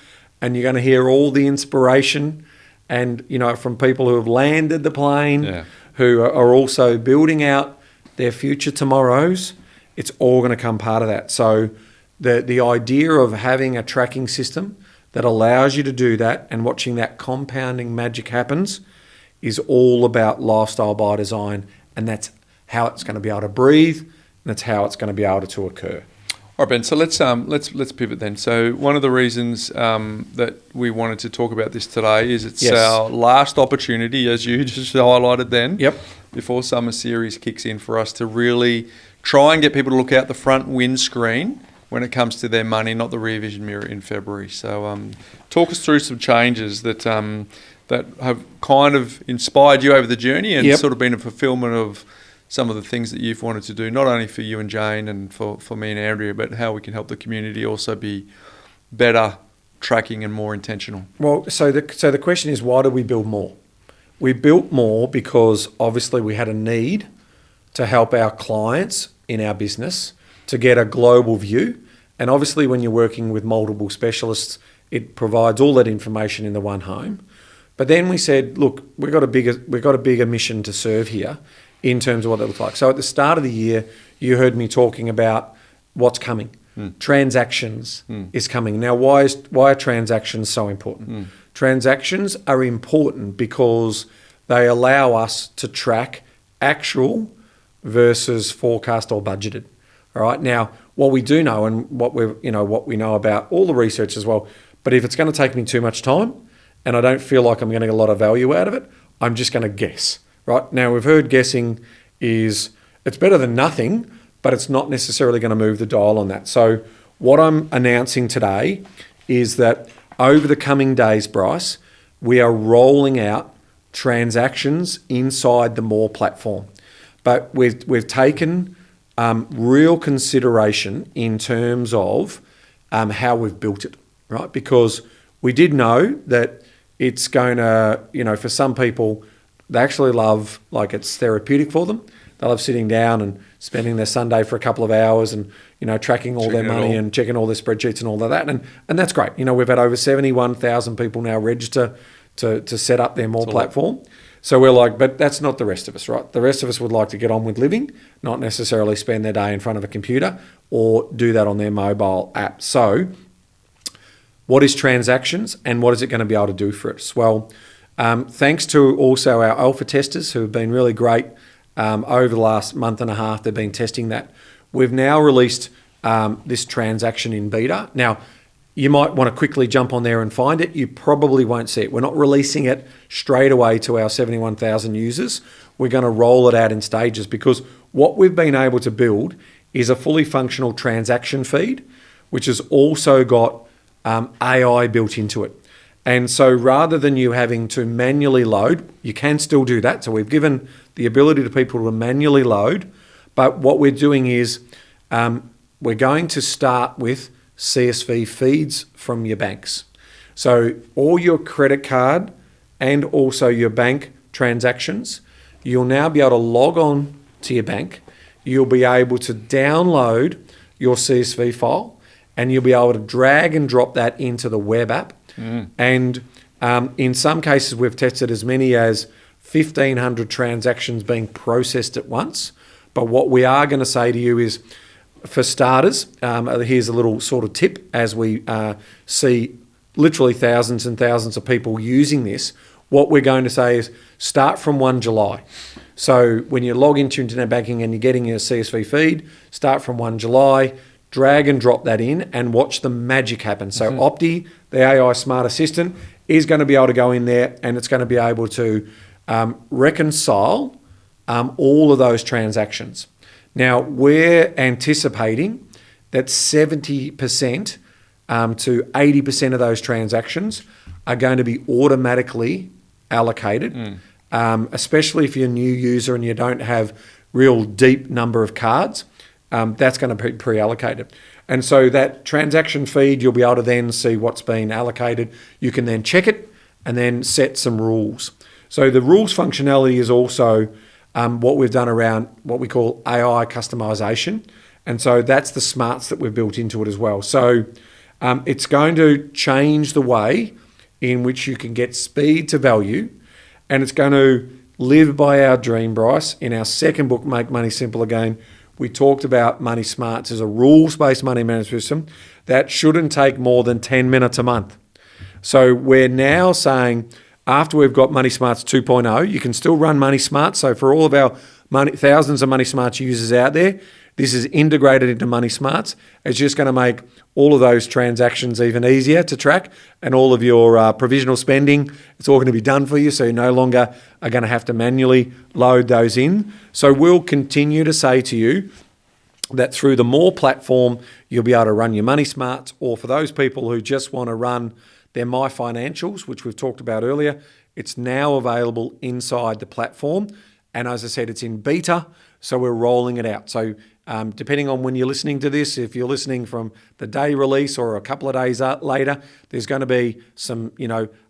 and you're going to hear all the inspiration and, from people who have landed the plane, who are also building out their future tomorrows. It's all going to come part of that. So the idea of having a tracking system that allows you to do that and watching that compounding magic happens is all about lifestyle by design, and that's how it's going to be able to breathe, and that's how it's going to be able to occur. All right, Ben. So let's pivot then. So one of the reasons that we wanted to talk about this today is it's our last opportunity, as you just highlighted then. Yep. Before summer series kicks in, for us to really try and get people to look out the front windscreen when it comes to their money, not the rear vision mirror in February. So talk us through some changes that have kind of inspired you over the journey and sort of been a fulfillment of some of the things that you've wanted to do, not only for you and Jane and for me and Andrea, but how we can help the community also be better tracking and more intentional. Well, so the question is, why did we build Moorr? We built Moorr because obviously we had a need to help our clients in our business to get a global view. And obviously when you're working with multiple specialists, it provides all that information in the one home. But then we said, look, we've got a bigger mission to serve here in terms of what it looks like. So at the start of the year, you heard me talking about what's coming. Transactions is coming. Now, why are transactions so important? Transactions are important because they allow us to track actual versus forecast or budgeted. All right. Now, what we do know, and what we know about all the research as well, but if it's going to take me too much time and I don't feel like I'm getting a lot of value out of it, I'm just going to guess. Right. Now, we've heard guessing it's better than nothing, but it's not necessarily going to move the dial on that. So what I'm announcing today is that over the coming days, Bryce, we are rolling out transactions inside the Moorr platform. But we've taken real consideration in terms of how we've built it, right? Because we did know that it's going to, for some people, they actually love, like, it's therapeutic for them. They love sitting down and spending their Sunday for a couple of hours and, tracking all their money and checking all their spreadsheets and all of that. And that's great. We've had over 71,000 people now register to set up their Moorr platform. So we're like, but that's not the rest of us, right? The rest of us would like to get on with living, not necessarily spend their day in front of a computer or do that on their mobile app. So what is transactions and what is it going to be able to do for us? Well, thanks to also our alpha testers who have been really great over the last month and a half. They've been testing that. We've now released this transaction in beta. Now, you might want to quickly jump on there and find it. You probably won't see it. We're not releasing it straight away to our 71,000 users. We're going to roll it out in stages because what we've been able to build is a fully functional transaction feed, which has also got AI built into it. And so rather than you having to manually load, you can still do that. So we've given the ability to people to manually load. But what we're doing is we're going to start with CSV feeds from your banks. So all your credit card and also your bank transactions, you'll now be able to log on to your bank. You'll be able to download your CSV file and you'll be able to drag and drop that into the web app. And in some cases, we've tested as many as 1,500 transactions being processed at once. But what we are going to say to you is, for starters, here's a little sort of tip as we see literally thousands and thousands of people using this. What we're going to say is start from 1 July. So when you log into internet banking and you're getting your CSV feed, start from 1 July, drag and drop that in and watch the magic happen. So Opti, the AI smart assistant, is going to be able to go in there and it's going to be able to reconcile all of those transactions. Now, we're anticipating that 70% to 80% of those transactions are going to be automatically allocated, especially if you're a new user and you don't have real deep number of cards. That's going to be pre-allocated. And so that transaction feed, you'll be able to then see what's been allocated. You can then check it and then set some rules. So the rules functionality is also what we've done around what we call AI customization. And so that's the smarts that we've built into it as well. So it's going to change the way in which you can get speed to value, and it's going to live by our dream, Bryce. In our second book, Make Money Simple Again, we talked about Money Smarts as a rules-based money management system that shouldn't take more than 10 minutes a month. So we're now saying after we've got Money Smarts 2.0, you can still run Money Smart. So for all of our thousands of Money Smarts users out there, this is integrated into Money Smarts. It's just going to make all of those transactions even easier to track, and all of your provisional spending, it's all going to be done for you, so you no longer are going to have to manually load those in. So we'll continue to say to you that through the Moorr platform, you'll be able to run your Money Smarts, or for those people who just want to run their My Financials, which we've talked about earlier, it's now available inside the platform. And as I said, it's in beta, so we're rolling it out. So depending on when you're listening to this, if you're listening from the day release or a couple of days later, there's going to be some,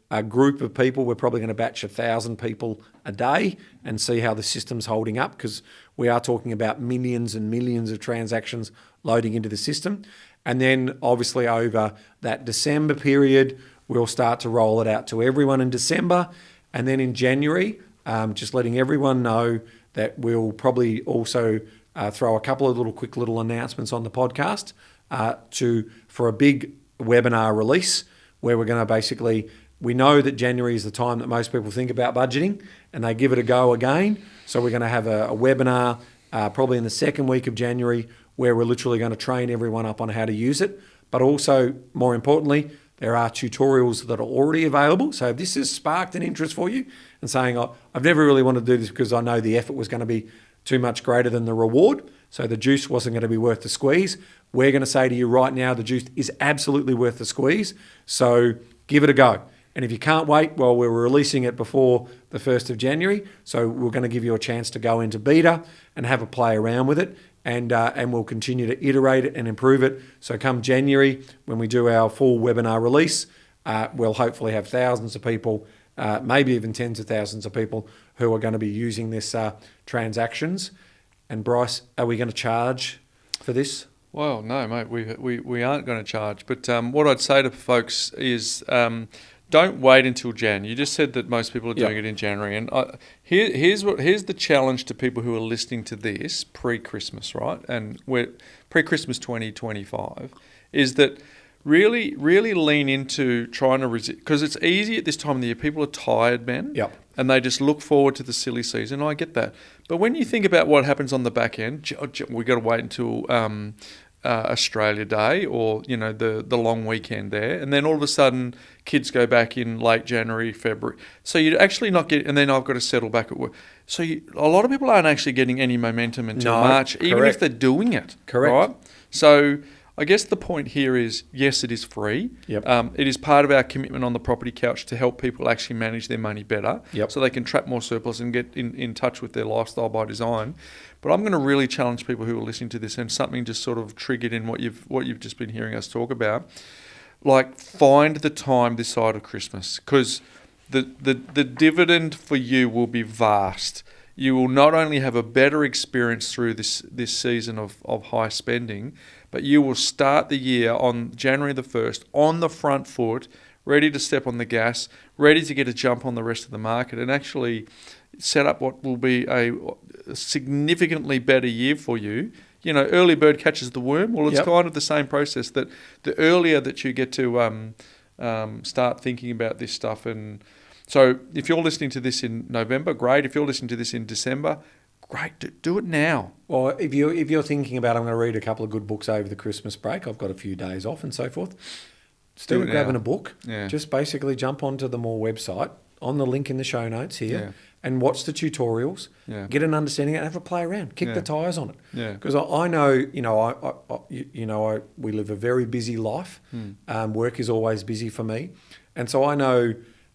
a group of people. We're probably going to batch 1,000 people a day and see how the system's holding up, because we are talking about millions and millions of transactions loading into the system. And then obviously over that December period, we'll start to roll it out to everyone in December. And then in January, just letting everyone know that we'll probably also throw a couple of quick little announcements on the podcast for a big webinar release, where we're going to basically, we know that January is the time that most people think about budgeting and they give it a go again. So we're going to have a webinar probably in the second week of January, where we're literally going to train everyone up on how to use it. But also, more importantly, there are tutorials that are already available. So if this has sparked an interest for you and saying, I've never really wanted to do this because I know the effort was going to be too much greater than the reward, so the juice wasn't going to be worth the squeeze, we're going to say to you right now, the juice is absolutely worth the squeeze. So give it a go. And if you can't wait, well, we're releasing it before the 1st of January. So we're going to give you a chance to go into beta and have a play around with it. And we'll continue to iterate it and improve it. So come January, when we do our full webinar release, we'll hopefully have thousands of people, maybe even tens of thousands of people who are going to be using this transactions. And Bryce, are we going to charge for this? Well, no, mate, we aren't going to charge. But what I'd say to folks is don't wait until Jan. You just said that most people are doing it in January. And here's the challenge to people who are listening to this pre-Christmas, right? And we're pre-Christmas 2025, is that really lean into trying to resist. Because it's easy at this time of the year. People are tired, man. Yep. And they just look forward to the silly season. I get that. But when you think about what happens on the back end, we've got to wait until Australia Day, or the long weekend there, and then all of a sudden kids go back in late January, February. So you're actually not getting, and then I've got to settle back at work. So a lot of people aren't actually getting any momentum until March, even if they're doing it. Correct. Right? So I guess the point here is, yes, it is free. Yep. It is part of our commitment on the Property Couch to help people actually manage their money better, so they can trap more surplus and get in touch with their lifestyle by design. But I'm going to really challenge people who are listening to this, and something just sort of triggered in what you've just been hearing us talk about. Like, find the time this side of Christmas, because the dividend for you will be vast. You will not only have a better experience through this season of high spending, but you will start the year on January the 1st on the front foot, ready to step on the gas, ready to get a jump on the rest of the market, and actually set up what will be a significantly better year for you. Early bird catches the worm. Well, it's kind of the same process, that the earlier that you get to start thinking about this stuff. And so if you're listening to this in November, great. If you're listening to this in December, great. Do it now. Well, if you're thinking about, I'm going to read a couple of good books over the Christmas break, I've got a few days off and so forth, instead of grabbing a book, just basically jump onto the Moorr website, on the link in the show notes here, and watch the tutorials, get an understanding, and have a play around, kick the tires on it. Because I know, we live a very busy life. Work is always busy for me, and so I know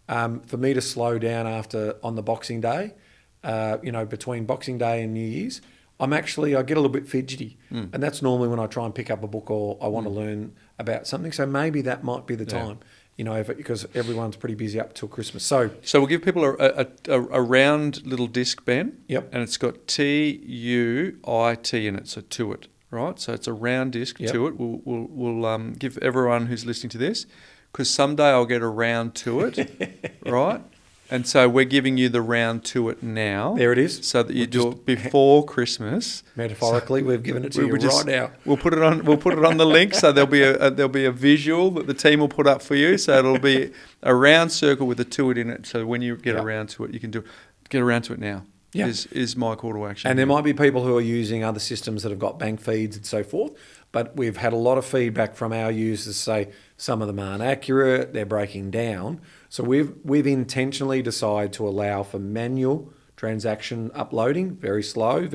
for me to slow down on the Boxing Day, between Boxing Day and New Year's, I get a little bit fidgety, and that's normally when I try and pick up a book or I want to learn about something. So maybe that might be the time. Because everyone's pretty busy up till Christmas. So we'll give people a round little disc, Ben. Yep. And it's got TUIT in it, so to it, right? So it's a round disc, to it. We'll give everyone who's listening to this, because someday I'll get around to it, right? And so we're giving you the round to it now. There it is. So that you do it before Christmas. Metaphorically, we've given it to you right now. We'll put it on. We'll put it on the link. So there'll be a visual that the team will put up for you. So it'll be a round circle with a to it in it. So when you get around to it, you can get around to it now. Yeah. Is my call to action. And there might be people who are using other systems that have got bank feeds and so forth, but we've had a lot of feedback from our users say some of them aren't accurate, they're breaking down. So we've intentionally decided to allow for manual transaction uploading, very slow,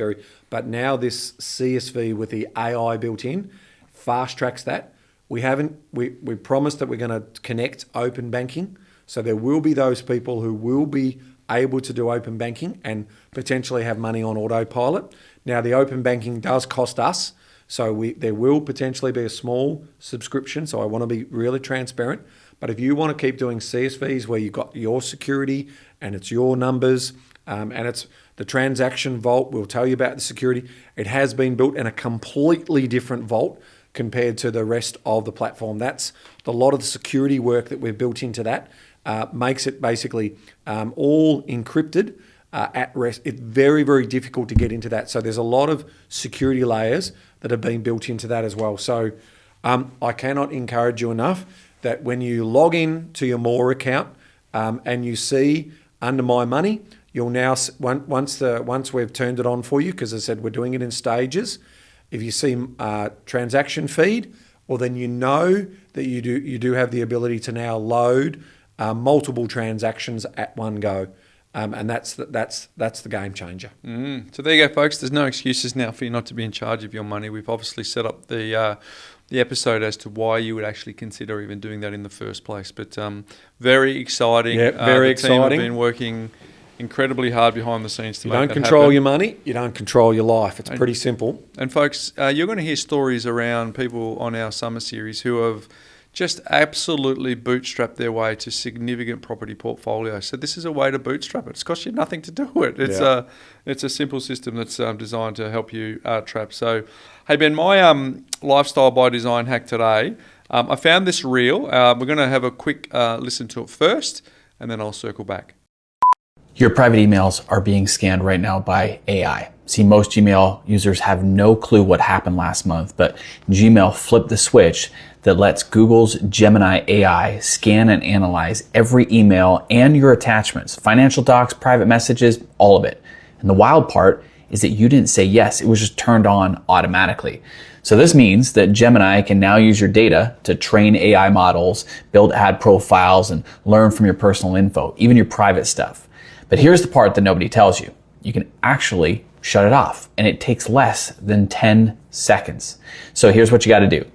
but now this CSV with the AI built in fast tracks that. We promised that we're going to connect open banking, so there will be those people who will be able to do open banking and potentially have money on autopilot. Now, the open banking does cost us, so there will potentially be a small subscription, so I want to be really transparent. But if you want to keep doing CSVs where you've got your security and it's your numbers, and it's the transaction vault, we'll tell you about the security. It has been built in a completely different vault compared to the rest of the platform. That's a lot of the security work that we've built into that. Makes it basically all encrypted at rest. It's very, very difficult to get into that. So there's a lot of security layers that have been built into that as well. So I cannot encourage you enough that when you log in to your Moorr account and you see under My Money, you'll now, once we've turned it on for you, because as I said, we're doing it in stages, if you see transaction feed, well then you know that you do have the ability to now load multiple transactions at one go, and that's the game changer. So there you go, folks. There's no excuses now for you not to be in charge of your money. We've obviously set up the episode as to why you would actually consider even doing that in the first place. But very exciting. Yeah, very exciting. The team have been working incredibly hard behind the scenes to make that happen. You don't control your money, you don't control your life. It's pretty simple. And folks, you're going to hear stories around people on our summer series who have just absolutely bootstrapped their way to significant property portfolios. So this is a way to bootstrap it. It's cost you nothing to do it. It's a simple system that's designed to help you trap. So, hey Ben, my lifestyle by design hack today, I found this reel. We're going to have a quick listen to it first, and then I'll circle back. Your private emails are being scanned right now by AI. See, most Gmail users have no clue what happened last month, but Gmail flipped the switch that lets Google's Gemini AI scan and analyze every email and your attachments, financial docs, private messages, all of it. And the wild part is that you didn't say yes, it was just turned on automatically. So this means that Gemini can now use your data to train AI models, build ad profiles, and learn from your personal info, even your private stuff. But here's the part that nobody tells you. You can actually shut it off, and it takes less than 10 seconds. So here's what you got to do.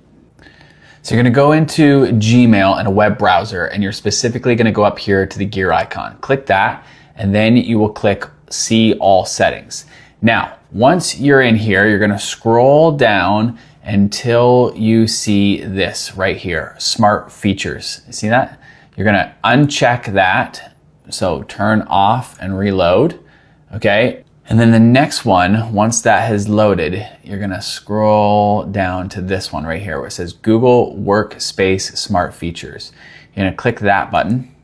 So you're going to go into Gmail in a web browser, and you're specifically going to go up here to the gear icon. Click that, and then you will click See All Settings. Now, once you're in here, you're going to scroll down until you see this right here, Smart Features. You see that? You're going to uncheck that. So turn off and reload, okay? And then the next one, once that has loaded, you're gonna scroll down to this one right here where it says Google Workspace Smart Features. You're gonna click that button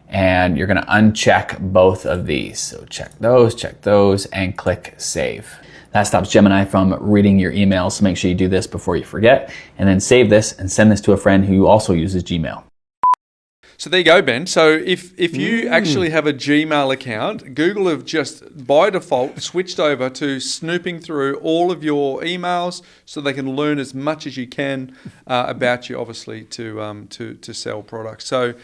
and you're gonna uncheck both of these. So check those, and click Save. That stops Gemini from reading your emails, so make sure you do this before you forget, and then save this and send this to a friend who also uses Gmail. So there you go, Ben. So if you actually have a Gmail account, Google have just by default switched over to snooping through all of your emails so they can learn as much as you can about you, obviously, to sell products. So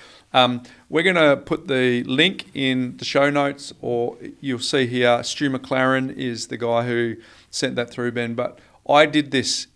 we're going to put the link in the show notes, or you'll see here, Stu McLaren is the guy who sent that through, Ben. But I did this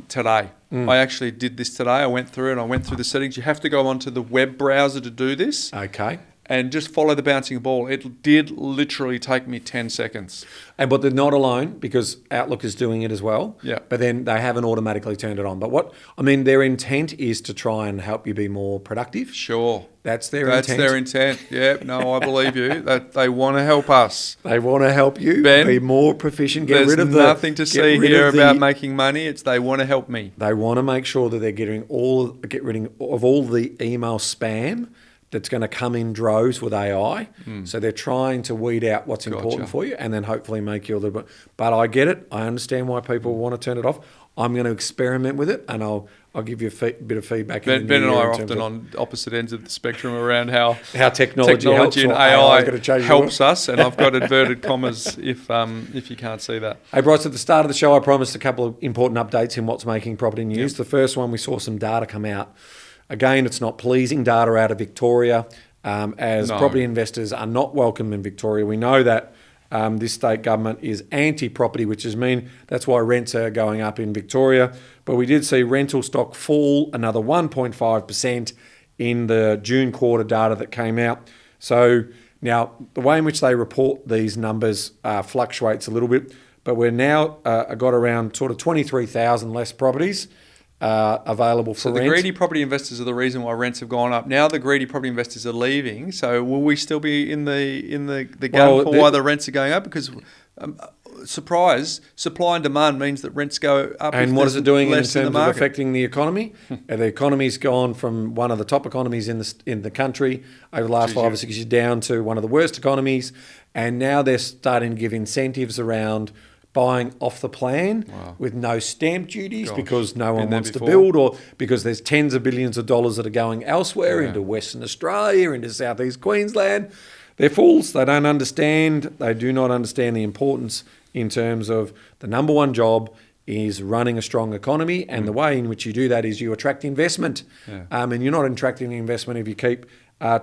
today. I actually did this today. I went through the settings. You have to go onto the web browser to do this. Okay. And just follow the bouncing ball. It did literally take me 10 seconds. But they're not alone, because Outlook is doing it as well. Yeah. But then they haven't automatically turned it on. But their intent is to try and help you be more productive. Sure. That's their intent. That's their intent. Yeah, no, I believe you. That they want to help us. They want to help you Ben, be more proficient. There's nothing to see here about making money. It's they want to help me. They want to make sure that they're getting rid of all the email spam, that's going to come in droves with AI. So they're trying to weed out what's important for you and then hopefully make you a little bit. But I get it. I understand why people want to turn it off. I'm going to experiment with it, and I'll give you a bit of feedback. Ben and I are often on opposite ends of the spectrum around how technology helps, and or AI is gonna helps us, and I've got inverted commas if you can't see that. Hey Bryce, at the start of the show, I promised a couple of important updates in what's making property news. The first one, we saw some data come out. Again, it's not pleasing data out of Victoria, as property investors are not welcome in Victoria. We know that this state government is anti-property, which that's why rents are going up in Victoria. But we did see rental stock fall another 1.5% in the June quarter data that came out. So now the way in which they report these numbers fluctuates a little bit, but we're now got around sort of 23,000 less properties available for rent. So the greedy property investors are the reason why rents have gone up. Now the greedy property investors are leaving. So will we still be in the gun for why the rents are going up? Because surprise, supply and demand means that rents go up. And what is it doing in terms of affecting the economy? The economy's gone from one of the top economies in the country over the last 5 or 6 years down to one of the worst economies, and now they're starting to give incentives around buying off the plan with no stamp duties because no one wants to build, or because there's tens of billions of dollars that are going elsewhere into Western Australia, into Southeast Queensland. They're fools. They don't understand. They do not understand the importance in terms of the number one job is running a strong economy, and the way in which you do that is you attract investment. And you're not attracting investment if you keep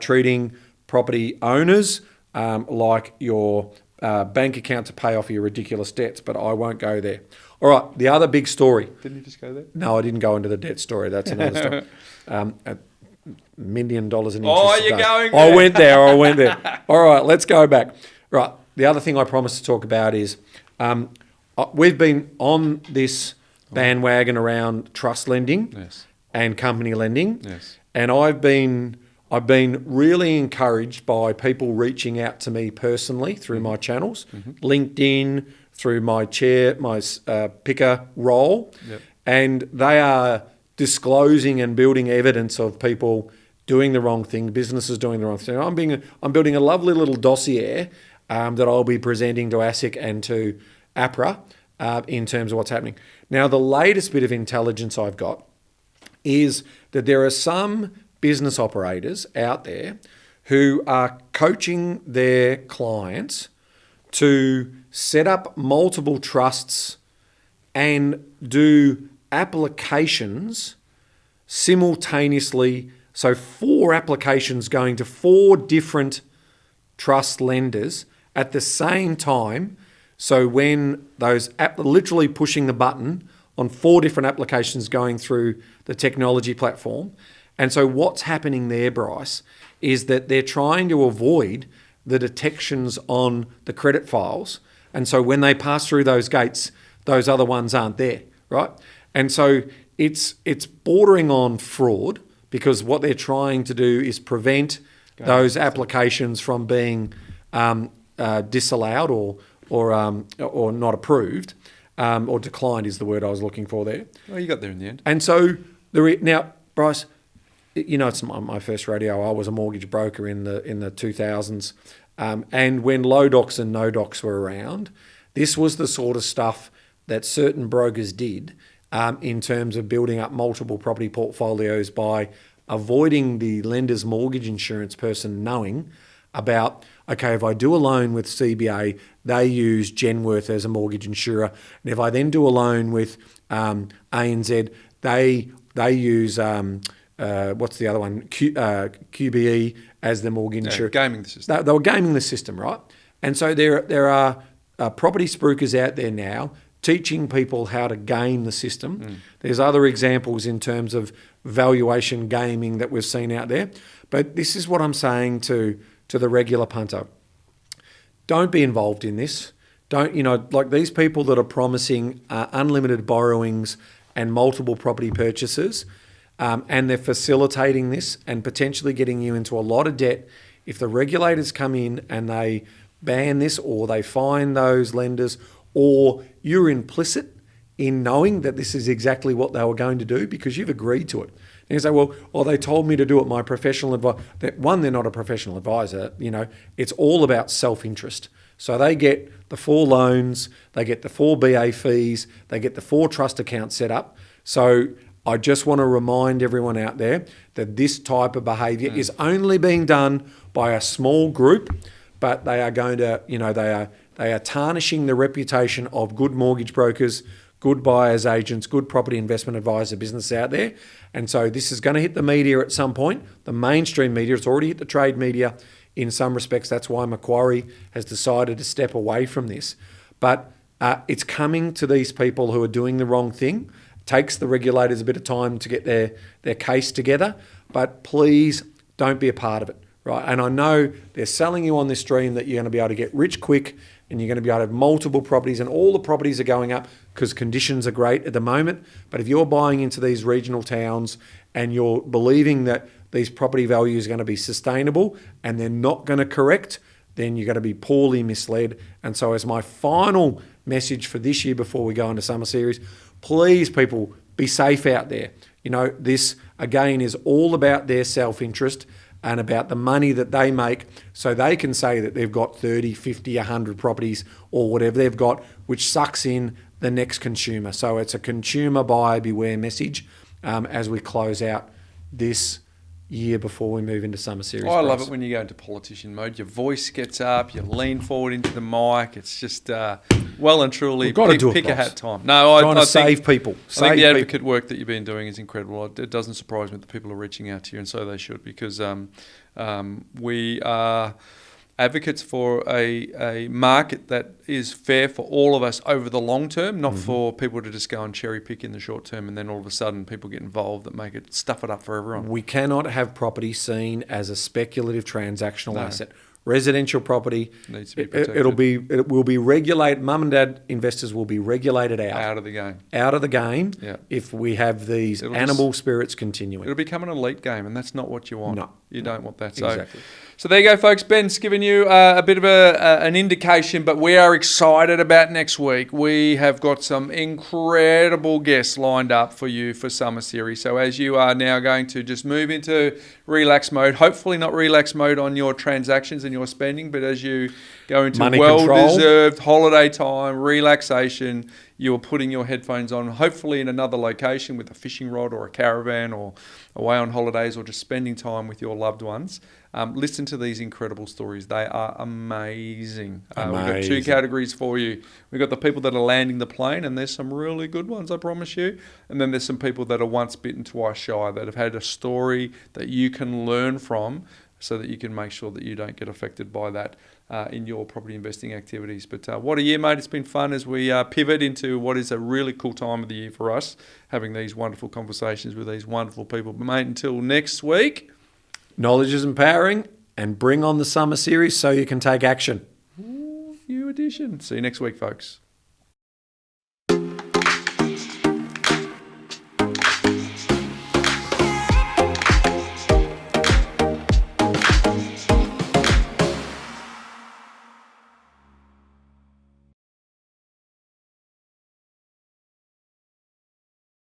treating property owners like your bank account to pay off your ridiculous debts, but I won't go there. All right, the other big story. Didn't you just go there? No, I didn't go into the debt story. That's another story. $1 million in interest. Oh, you're going there. I went there. All right, let's go back. Right, the other thing I promised to talk about is we've been on this bandwagon around trust lending and company lending, and I've been really encouraged by people reaching out to me personally through my channels, LinkedIn, through my picker role, and they are disclosing and building evidence of people doing the wrong thing, businesses doing the wrong thing. I'm building a lovely little dossier that I'll be presenting to ASIC and to APRA in terms of what's happening. Now, the latest bit of intelligence I've got is that there are some business operators out there who are coaching their clients to set up multiple trusts and do applications simultaneously. So 4 applications going to 4 different trust lenders at the same time. So when those literally pushing the button on 4 different applications going through the technology platform. And so what's happening there, Bryce, is that they're trying to avoid the detections on the credit files. And so when they pass through those gates, those other ones aren't there, right? And so it's bordering on fraud, because what they're trying to do is prevent those applications from being disallowed or not approved, or declined is the word I was looking for there. Well, you got there in the end. And so now, Bryce, you know, it's my first radio. I was a mortgage broker in the 2000s, and when low docs and no docs were around, this was the sort of stuff that certain brokers did in terms of building up multiple property portfolios by avoiding the lender's mortgage insurance person knowing about, okay, if I do a loan with CBA, they use Genworth as a mortgage insurer, and if I then do a loan with ANZ, they use what's the other one? QBE as the mortgage insurer. Gaming the system. They were gaming the system, right? And so there are property spruikers out there now teaching people how to game the system. There's other examples in terms of valuation gaming that we've seen out there. But this is what I'm saying to the regular punter. Don't be involved in this. Don't, like these people that are promising unlimited borrowings and multiple property purchases, and they're facilitating this and potentially getting you into a lot of debt. If the regulators come in and they ban this, or they fine those lenders, or you're implicit in knowing that this is exactly what they were going to do because you've agreed to it. And you say, well, they told me to do it. My professional advice. One, they're not a professional advisor. It's all about self-interest. So they get the 4 loans, they get the 4 BA fees, they get the 4 trust accounts set up. So I just want to remind everyone out there that this type of behaviour is only being done by a small group, but they are going to, they are tarnishing the reputation of good mortgage brokers, good buyers agents, good property investment advisor business out there. And so this is going to hit the media at some point, the mainstream media. It's already hit the trade media in some respects. That's why Macquarie has decided to step away from this. But it's coming to these people who are doing the wrong thing. It takes the regulators a bit of time to get their case together, but please don't be a part of it, right? And I know they're selling you on this dream that you're going to be able to get rich quick and you're going to be able to have multiple properties, and all the properties are going up because conditions are great at the moment. But if you're buying into these regional towns and you're believing that these property values are going to be sustainable and they're not going to correct, then you're going to be poorly misled. And so as my final message for this year before we go into summer series, please, people, be safe out there. This, again, is all about their self-interest and about the money that they make, so they can say that they've got 30, 50, 100 properties or whatever they've got, which sucks in the next consumer. So it's a consumer buyer beware message as we close out this year before we move into summer series. I love it when you go into politician mode. Your voice gets up, you lean forward into the mic. It's just well and truly pick a hat time. No, I think save people. I think the advocate work that you've been doing is incredible. It doesn't surprise me that people are reaching out to you, and so they should, because we are advocates for a market that is fair for all of us over the long term, not for people to just go and cherry pick in the short term, and then all of a sudden people get involved that make it stuff it up for everyone. We cannot have property seen as a speculative transactional asset. Residential property needs to be protected. It will be regulated. Mum and dad investors will be regulated out of the game. Out of the game. Yeah. If we have these animal spirits continuing, it'll become an elite game, and that's not what you want. No, you don't want that. Exactly. So there you go, folks. Ben's given you a bit of an indication, but we are excited about next week. We have got some incredible guests lined up for you for summer series. So as you are now going to just move into relax mode, hopefully not relax mode on your transactions and your spending, but as you go into well-deserved holiday time, relaxation, you're putting your headphones on, hopefully in another location with a fishing rod or a caravan, or away on holidays, or just spending time with your loved ones. Listen to these incredible stories. They are amazing. We've got 2 categories for you. We've got the people that are landing the plane, and there's some really good ones, I promise you. And then there's some people that are once bitten, twice shy, that have had a story that you can learn from, so that you can make sure that you don't get affected by that in your property investing activities. But what a year, mate. It's been fun as we pivot into what is a really cool time of the year for us, having these wonderful conversations with these wonderful people. But, mate, until next week, knowledge is empowering, and bring on the summer series so you can take action. New edition. See you next week, folks.